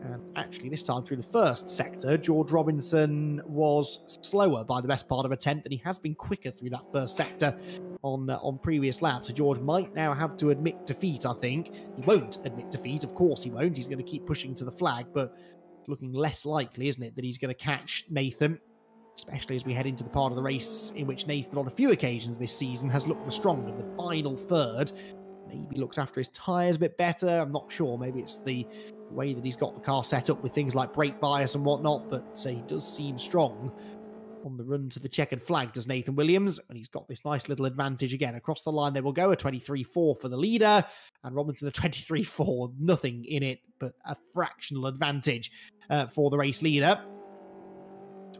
S1: And actually, this time through the first sector, George Robinson was slower by the best part of a tenth, and he has been quicker through that first sector on previous laps. So George might now have to admit defeat, I think. He won't admit defeat, of course he won't. He's going to keep pushing to the flag, but it's looking less likely, isn't it, that he's going to catch Nathan, especially as we head into the part of the race in which Nathan, on a few occasions this season, has looked the stronger. The final third maybe looks after his tyres a bit better. I'm not sure. Maybe it's the way that he's got the car set up with things like brake bias and whatnot, but he does seem strong on the run to the checkered flag, does Nathan Williams, and he's got this nice little advantage again. Across the line they will go, a 23.4 for the leader, and Robinson a 23.4, nothing in it, but a fractional advantage for the race leader.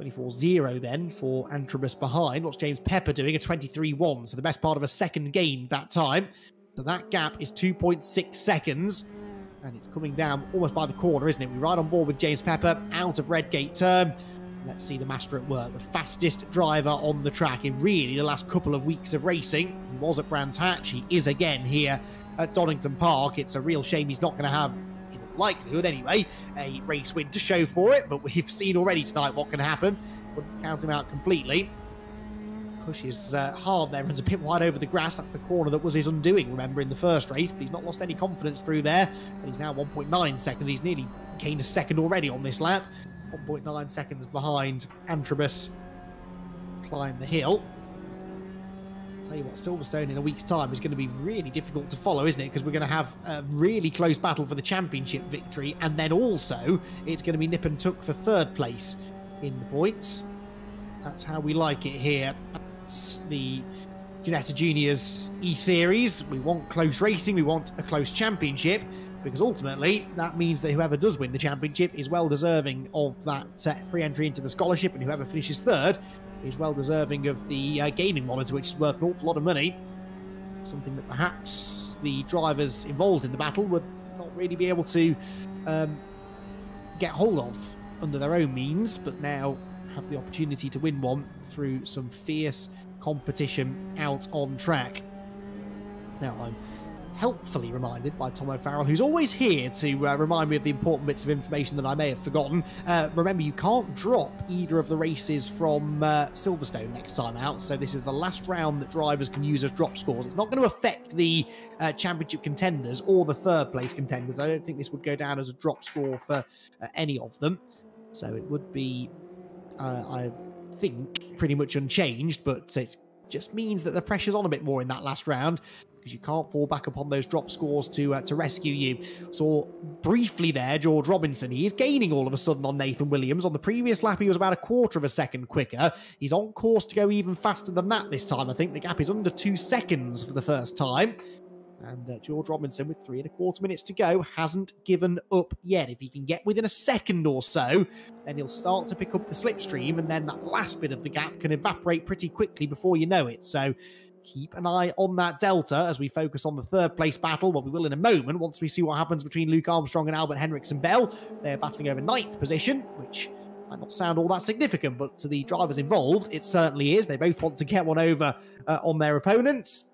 S1: 24.0 then for Antrobus behind. What's James Pepper doing? A 23.1, so the best part of a second gain that time. So that gap is 2.6 seconds. And it's coming down almost by the corner, isn't it? We're right on board with James Pepper out of Redgate turn. Let's see the master at work. The fastest driver on the track in really the last couple of weeks of racing. He was at Brands Hatch. He is again here at Donington Park. It's a real shame he's not going to have, in all likelihood anyway, a race win to show for it. But we've seen already tonight what can happen. Wouldn't count him out completely. Pushes hard there, runs a bit wide over the grass. That's the corner that was his undoing, remember, in the first race, but he's not lost any confidence through there, and he's now 1.9 seconds. He's nearly gained a second already on this lap. 1.9 seconds behind Antrobus. Climb the hill. I'll tell you what, Silverstone in a week's time is going to be really difficult to follow, isn't it? Because we're going to have a really close battle for the championship victory, and then also it's going to be nip and tuck for third place in the points. That's how we like it here. The Ginetta Juniors eSeries. We want close racing, we want a close championship, because ultimately that means that whoever does win the championship is well deserving of that free entry into the scholarship, and whoever finishes third is well deserving of the gaming monitor, which is worth an awful lot of money. Something that perhaps the drivers involved in the battle would not really be able to get hold of under their own means, but now have the opportunity to win one through some fierce competition out on track. Now, I'm helpfully reminded by Tom O'Farrell, who's always here to remind me of the important bits of information that I may have forgotten. Remember, you can't drop either of the races from Silverstone next time out, so this is the last round that drivers can use as drop scores. It's not going to affect the championship contenders or the third place contenders. I don't think this would go down as a drop score for any of them, so it would be I think pretty much unchanged, but it just means that the pressure's on a bit more in that last round, because you can't fall back upon those drop scores to rescue you. So briefly there, George Robinson, he is gaining all of a sudden on Nathan Williams. On the previous lap, he was about 1/4 of a second quicker. He's on course to go even faster than that this time. I think the gap is under 2 seconds for the first time. And George Robinson, with 3.25 minutes to go, hasn't given up yet. If he can get within a second or so, then he'll start to pick up the slipstream, and then that last bit of the gap can evaporate pretty quickly before you know it. So keep an eye on that delta as we focus on the third place battle. Well, we will in a moment, once we see what happens between Luke Armstrong and Albert Henriksen Bell. They're battling over 9th position, which might not sound all that significant, but to the drivers involved, it certainly is. They both want to get one over on their opponents.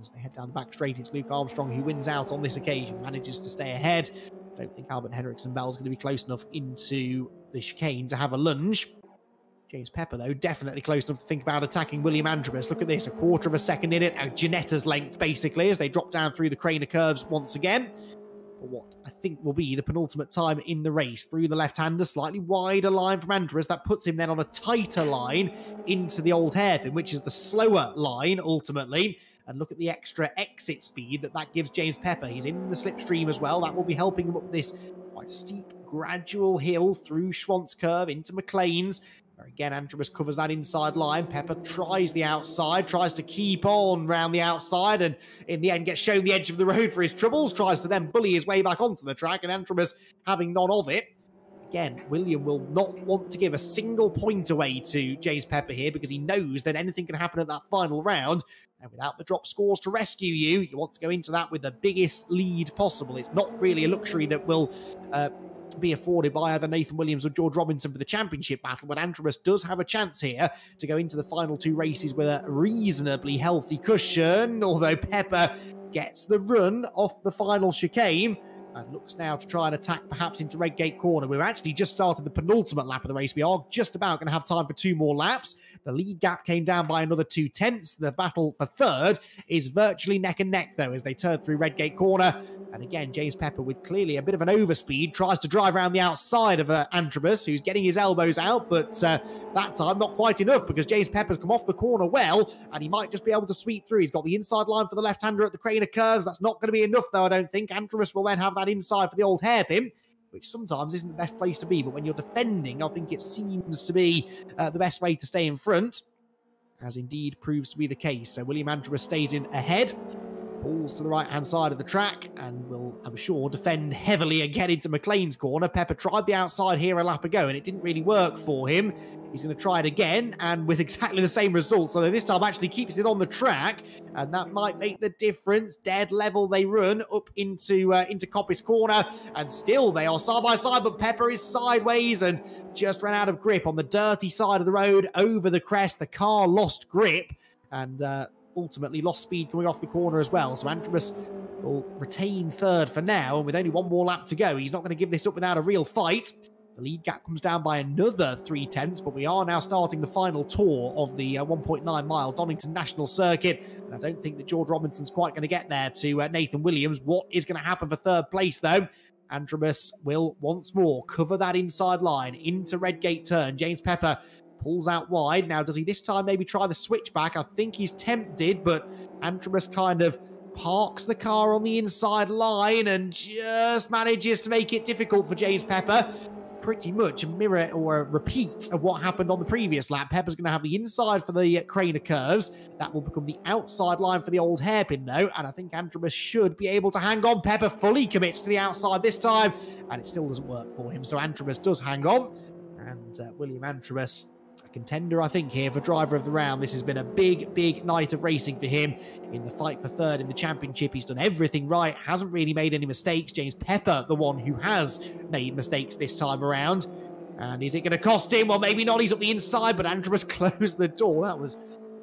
S1: As they head down the back straight, it's Luke Armstrong who wins out on this occasion, manages to stay ahead. I don't think Albert Henriksen Bell is going to be close enough into the chicane to have a lunge. James Pepper, though, definitely close enough to think about attacking William Antrobus. Look at this, 1/4 of a second in it, Ginetta's length, basically, as they drop down through the Craner curves once again. For what I think will be the penultimate time in the race. Through the left-hander, slightly wider line from Antrobus. That puts him then on a tighter line into the old hairpin, which is the slower line, ultimately. And look at the extra exit speed that gives James Pepper. He's in the slipstream as well. That will be helping him up this quite steep, gradual hill through Schwantz Curve into McLean's. Where again, Antrobus covers that inside line. Pepper tries the outside, tries to keep on round the outside, and in the end gets shown the edge of the road for his troubles. Tries to then bully his way back onto the track, and Antrobus having none of it. Again, William will not want to give a single point away to James Pepper here, because he knows that anything can happen at that final round. And without the drop scores to rescue you, you want to go into that with the biggest lead possible. It's not really a luxury that will be afforded by either Nathan Williams or George Robinson for the championship battle, but Andrews does have a chance here to go into the final 2 races with a reasonably healthy cushion, although Pepper gets the run off the final chicane and looks now to try and attack perhaps into Redgate Corner. We've actually just started the penultimate lap of the race. We are just about going to have time for 2 more laps. The lead gap came down by another 2/10. The battle for third is virtually neck and neck, though, as they turn through Redgate Corner. And again, James Pepper, with clearly a bit of an overspeed, tries to drive around the outside of Antrobus, who's getting his elbows out, but that time not quite enough, because James Pepper's come off the corner well, and he might just be able to sweep through. He's got the inside line for the left-hander at the crane of curves. That's not going to be enough, though, I don't think. Antrobus will then have that inside for the old hairpin, which sometimes isn't the best place to be, but when you're defending, I think it seems to be the best way to stay in front, as indeed proves to be the case. So William Antrobus stays in ahead, pulls to the right-hand side of the track, and will, I'm sure, defend heavily and get into McLean's corner. Pepper tried the outside here a lap ago, and it didn't really work for him. He's going to try it again, and with exactly the same results, although this time actually keeps it on the track, and that might make the difference. Dead level they run up into Coppice Corner, and still they are side by side, but Pepper is sideways and just ran out of grip on the dirty side of the road over the crest. The car lost grip, and ultimately lost speed coming off the corner as well. So Antrobus will retain third for now, and with only 1 more lap to go, he's not going to give this up without a real fight. The lead gap comes down by another 3/10, but we are now starting the final tour of the 1.9 mile Donington National Circuit, and I don't think that George Robinson's quite going to get there to Nathan Williams. What is going to happen for third place, though? Antrobus will once more cover that inside line into Redgate turn. James Pepper pulls out wide. Now, does he this time maybe try the switchback? I think he's tempted, but Antrobus kind of parks the car on the inside line and just manages to make it difficult for James Pepper. Pretty much a mirror or a repeat of what happened on the previous lap. Pepper's going to have the inside for the crane of curves. That will become the outside line for the old hairpin, though, and I think Antrobus should be able to hang on. Pepper fully commits to the outside this time, and it still doesn't work for him, so Antrobus does hang on, and William Antrobus, contender, I think, here for driver of the round. This has been a big night of racing for him in the fight for third in the championship. He's done everything right, hasn't really made any mistakes. James Pepper, the one who has made mistakes this time around. And is it going to cost him? Well, maybe not. He's up the inside, but Antrobus closed the door. That was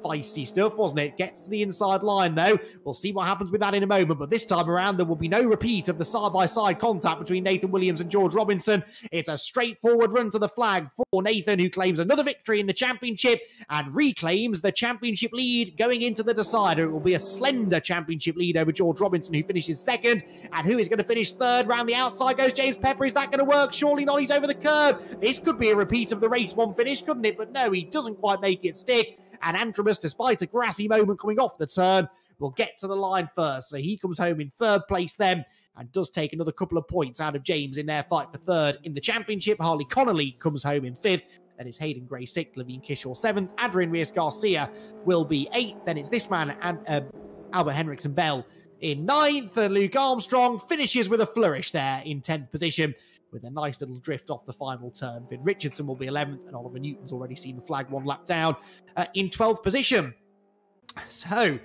S1: feisty stuff, wasn't it? Gets to the inside line, though. We'll see what happens with that in a moment, but this time around there will be no repeat of the side-by-side contact between Nathan Williams and George Robinson. It's a straightforward run to the flag for Nathan, who claims another victory in the championship and reclaims the championship lead going into the decider. It will be a slender championship lead over George Robinson, who finishes second, and who is going to finish third. Round the outside goes James Pepper. Is that going to work? Surely not. He's over the curb. This could be a repeat of the race 1 finish, couldn't it? But no, he doesn't quite make it stick. And Antrobus, despite a grassy moment coming off the turn, will get to the line first. So he comes home in third place then, and does take another couple of points out of James in their fight for third in the championship. Harley Connolly comes home in fifth. Then it's Hayden Gray sixth, Levine Kishore seventh. Adrian Reyes Garcia will be eighth. Then it's this man, and Albert Henriksen Bell in ninth. And Luke Armstrong finishes with a flourish there in 10th position, with a nice little drift off the final turn. Vin Richardson will be 11th, and Oliver Newton's already seen the flag 1 lap down in 12th position. So,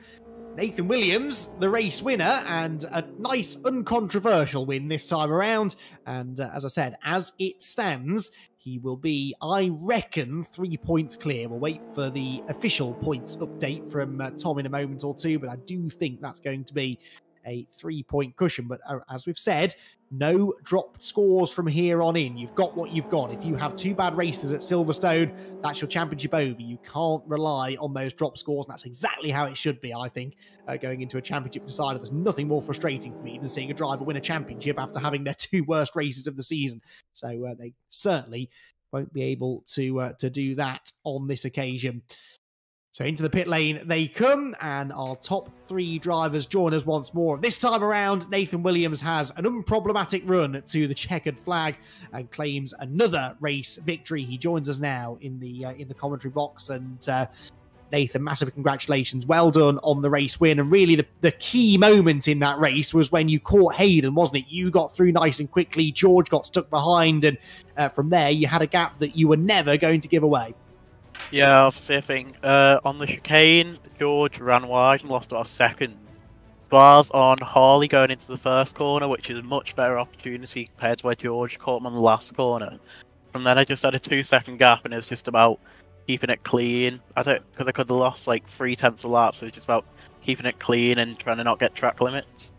S1: Nathan Williams, the race winner, and a nice uncontroversial win this time around. And as I said, as it stands, he will be, I reckon, 3 points clear. We'll wait for the official points update from Tom in a moment or two, but I do think that's going to be a 3-point cushion. But as we've said, no dropped scores from here on in. You've got what you've got. If you have 2 bad races at Silverstone, that's your championship over. You can't rely on those drop scores, and that's exactly how it should be, I think, going into a championship decider. There's nothing more frustrating for me than seeing a driver win a championship after having their 2 worst races of the season. So they certainly won't be able to do that on this occasion. So into the pit lane they come, and our top 3 drivers join us once more. This time around, Nathan Williams has an unproblematic run to the checkered flag and claims another race victory. He joins us now in the commentary box, and Nathan, massive congratulations. Well done on the race win. And really the key moment in that race was when you caught Hayden, wasn't it? You got through nice and quickly. George got stuck behind, and from there you had a gap that you were never going to give away.
S4: Yeah, obviously I think on the chicane, George ran wide and lost about a second. Bars on Harley going into the first corner, which is a much better opportunity compared to where George caught him on the last corner. From then I just had a 2 second gap, and it was just about keeping it clean. Because I could have lost like 3/10 of laps. So it's just about keeping it clean and trying to not get track limits.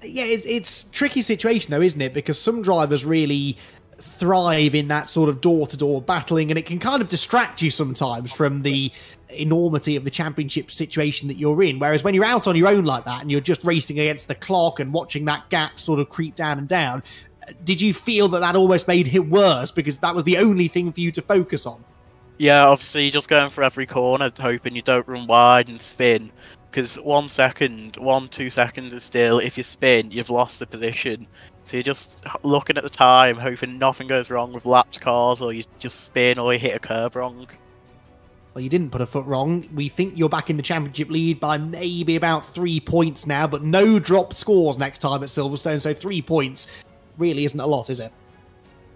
S1: Yeah, it's a tricky situation though, isn't it? Because some drivers really thrive in that sort of door-to-door battling, and it can kind of distract you sometimes from the enormity of the championship situation that you're in. Whereas when you're out on your own like that and you're just racing against the clock and watching that gap sort of creep down and down, did you feel that that almost made it worse because that was the only thing for you to focus on?
S4: Yeah, obviously you're just going for every corner, hoping you don't run wide and spin. Because 1 second, 2 seconds is still, if you spin, you've lost the position. So you're just looking at the time, hoping nothing goes wrong with lapped cars, or you just spin, or you hit a curb wrong.
S1: Well, you didn't put a foot wrong. We think you're back in the championship lead by maybe about 3 points now, but no dropped scores next time at Silverstone, so 3 points really isn't a lot, is it?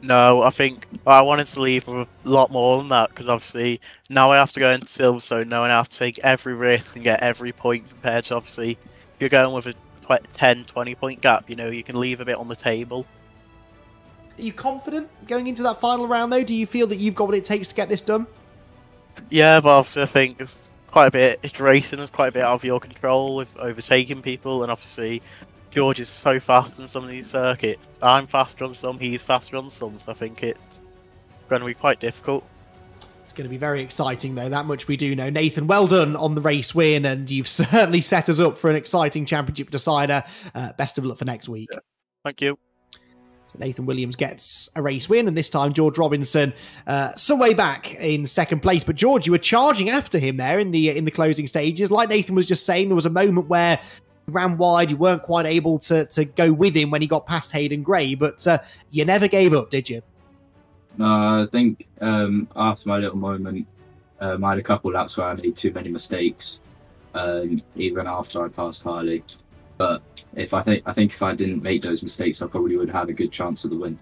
S4: No, I think I wanted to leave with a lot more than that, because obviously now I have to go into Silverstone, knowing I have to take every risk and get every point compared to obviously if you're going with a 10-20 point gap, you know, you can leave a bit on the table.
S1: Are you confident going into that final round though? Do you feel that you've got what it takes to get this done?
S4: Yeah, but obviously I think it's quite a bit, it's racing is quite a bit out of your control with overtaking people, and obviously George is so fast in some of these circuits. I'm faster on some, he's faster on some, so I think it's going to be quite difficult.
S1: It's going to be very exciting though, that much we do know. Nathan, well done on the race win, and you've certainly set us up for an exciting championship decider. Best of luck for next week.
S4: Yeah. Thank you.
S1: So Nathan Williams gets a race win, and this time George Robinson some way back in second place. But George, you were charging after him there in the closing stages. Like Nathan was just saying, there was a moment where you ran wide, you weren't quite able to go with him when he got past Hayden Gray, but you never gave up, did you?
S2: No, I think after my little moment, I had a couple laps where I made too many mistakes, even after I passed Harley. But I think if I didn't make those mistakes, I probably would have had a good chance of the win.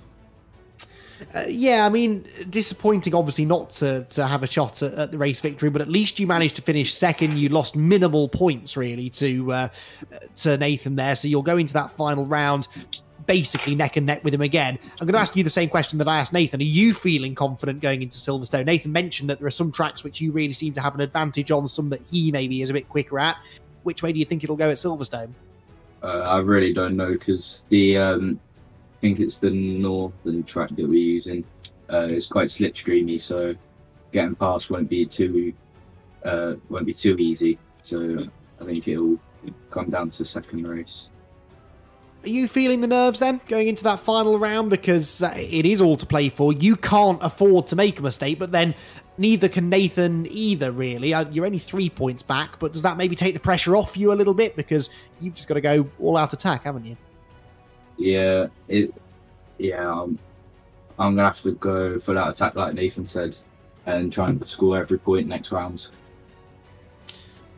S1: Yeah, I mean, disappointing obviously not to have a shot at the race victory, but at least you managed to finish second. You lost minimal points really to Nathan there, so you'll go into that final round basically neck and neck with him again. I'm going to ask you the same question that I asked Nathan. Are you feeling confident going into Silverstone? Nathan mentioned that there are some tracks which you really seem to have an advantage on, some that he maybe is a bit quicker at. Which way do you think it'll go at Silverstone?
S2: I really don't know, because I think it's the northern track that we're using. It's quite slipstreamy, so getting past won't be too easy. So I think it'll come down to the second race.
S1: Are you feeling the nerves then, going into that final round? Because it is all to play for. You can't afford to make a mistake, but then neither can Nathan either, really. You're only 3 points back, but does that maybe take the pressure off you a little bit? Because you've just got to go all-out attack, haven't you?
S2: Yeah, I'm going to have to go full-out attack, like Nathan said, and try and score every point next round.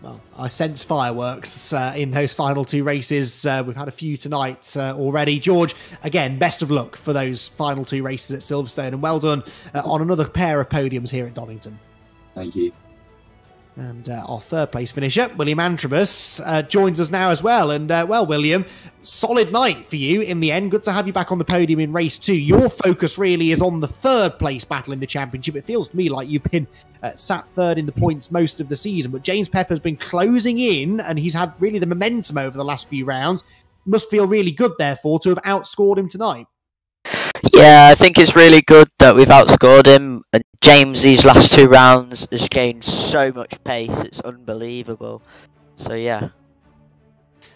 S1: Well, I sense fireworks in those final two races. We've had a few tonight already. George, again, best of luck for those final two races at Silverstone, and well done on another pair of podiums here at Donington.
S2: Thank you.
S1: And our third place finisher, William Antrobus, joins us now as well. And well, William, solid night for you in the end. Good to have you back on the podium in race 2. Your focus really is on the third place battle in the championship. It feels to me like you've been sat third in the points most of the season. But James Pepper's been closing in, and he's had really the momentum over the last few rounds. Must feel really good, therefore, to have outscored him tonight.
S5: Yeah, I think it's really good that we've outscored him. And James, these last 2 rounds, has gained so much pace. It's unbelievable. So, yeah.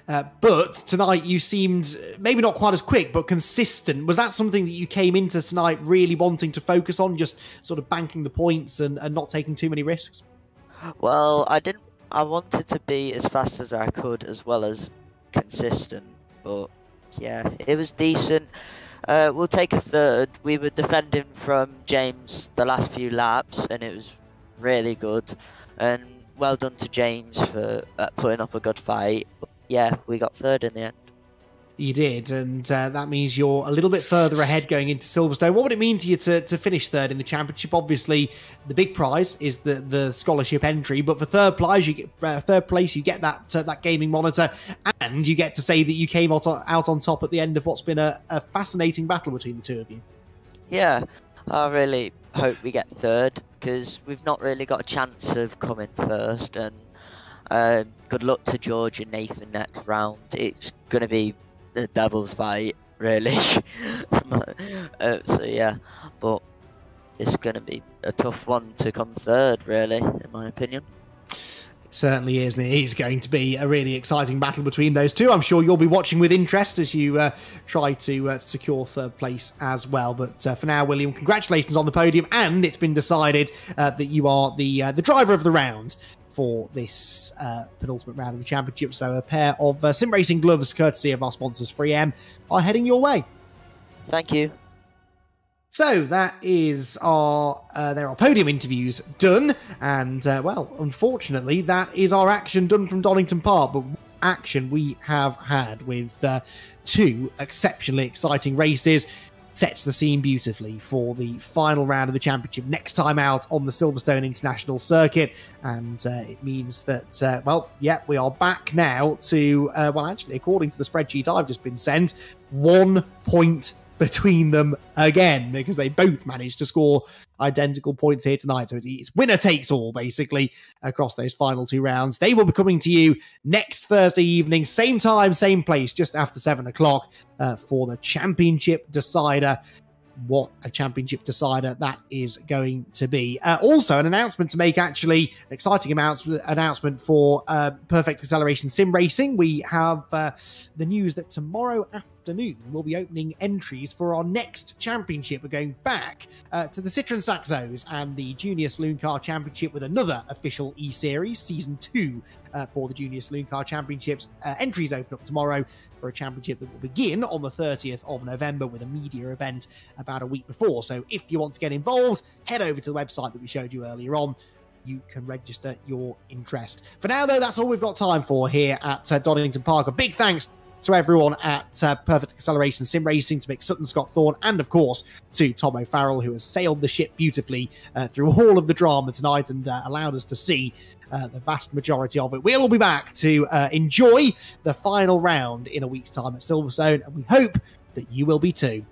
S1: But tonight you seemed maybe not quite as quick, but consistent. Was that something that you came into tonight really wanting to focus on, just sort of banking the points and not taking too many risks?
S5: Well, I wanted to be as fast as I could, as well as consistent. But, yeah, it was decent. We'll take a third. We were defending from James the last few laps, and it was really good. And well done to James for putting up a good fight. But yeah, we got third in the end.
S1: You did, and that means you're a little bit further ahead going into Silverstone. What would it mean to you to finish third in the championship? Obviously, the big prize is the scholarship entry, but for third place, you get that gaming monitor, and you get to say that you came out on top at the end of what's been a fascinating battle between the two of you.
S5: Yeah, I really hope we get third, because we've not really got a chance of coming first, and good luck to George and Nathan next round. It's going to be the devil's fight, really. So yeah, but it's going to be a tough one to come third, really, in my opinion.
S1: It certainly is, and it is going to be a really exciting battle between those two. I'm sure you'll be watching with interest as you try to secure third place as well. But for now, William, congratulations on the podium, and it's been decided that you are the driver of the round for this penultimate round of the championship. So a pair of sim racing gloves, courtesy of our sponsors 3M, are heading your way.
S5: Thank you.
S1: So that is there are podium interviews done, and well, unfortunately, that is our action done from Donington Park. But action we have had with two exceptionally exciting races sets the scene beautifully for the final round of the championship next time out on the Silverstone International Circuit. And it means that, well, yeah, we are back now to, well, actually, according to the spreadsheet I've just been sent, 1 point between them again, because they both managed to score identical points here tonight. So it's winner takes all, basically, across those final two rounds. They will be coming to you next Thursday evening, same time, same place, just after 7 o'clock for the championship decider. What a championship decider that is going to be. Also, an announcement to make, actually, an exciting announcement for Perfect Acceleration Sim Racing. We have the news that tomorrow afternoon we'll be opening entries for our next championship. We're going back to the Citroen Saxos and the Junior Saloon Car Championship with another official E-Series, Season 2 for the Junior Saloon Car Championships. Entries open up tomorrow for a championship that will begin on the 30th of November with a media event about a week before. So if you want to get involved, head over to the website that we showed you earlier on. You can register your interest. For now, though, that's all we've got time for here at Donington Park. A big thanks to everyone at Perfect Acceleration Sim Racing, to Mick Sutton, Scott Thorne, and of course to Tom O'Farrell, who has sailed the ship beautifully through all of the drama tonight and allowed us to see the vast majority of it. We'll all be back to enjoy the final round in a week's time at Silverstone, and we hope that you will be too.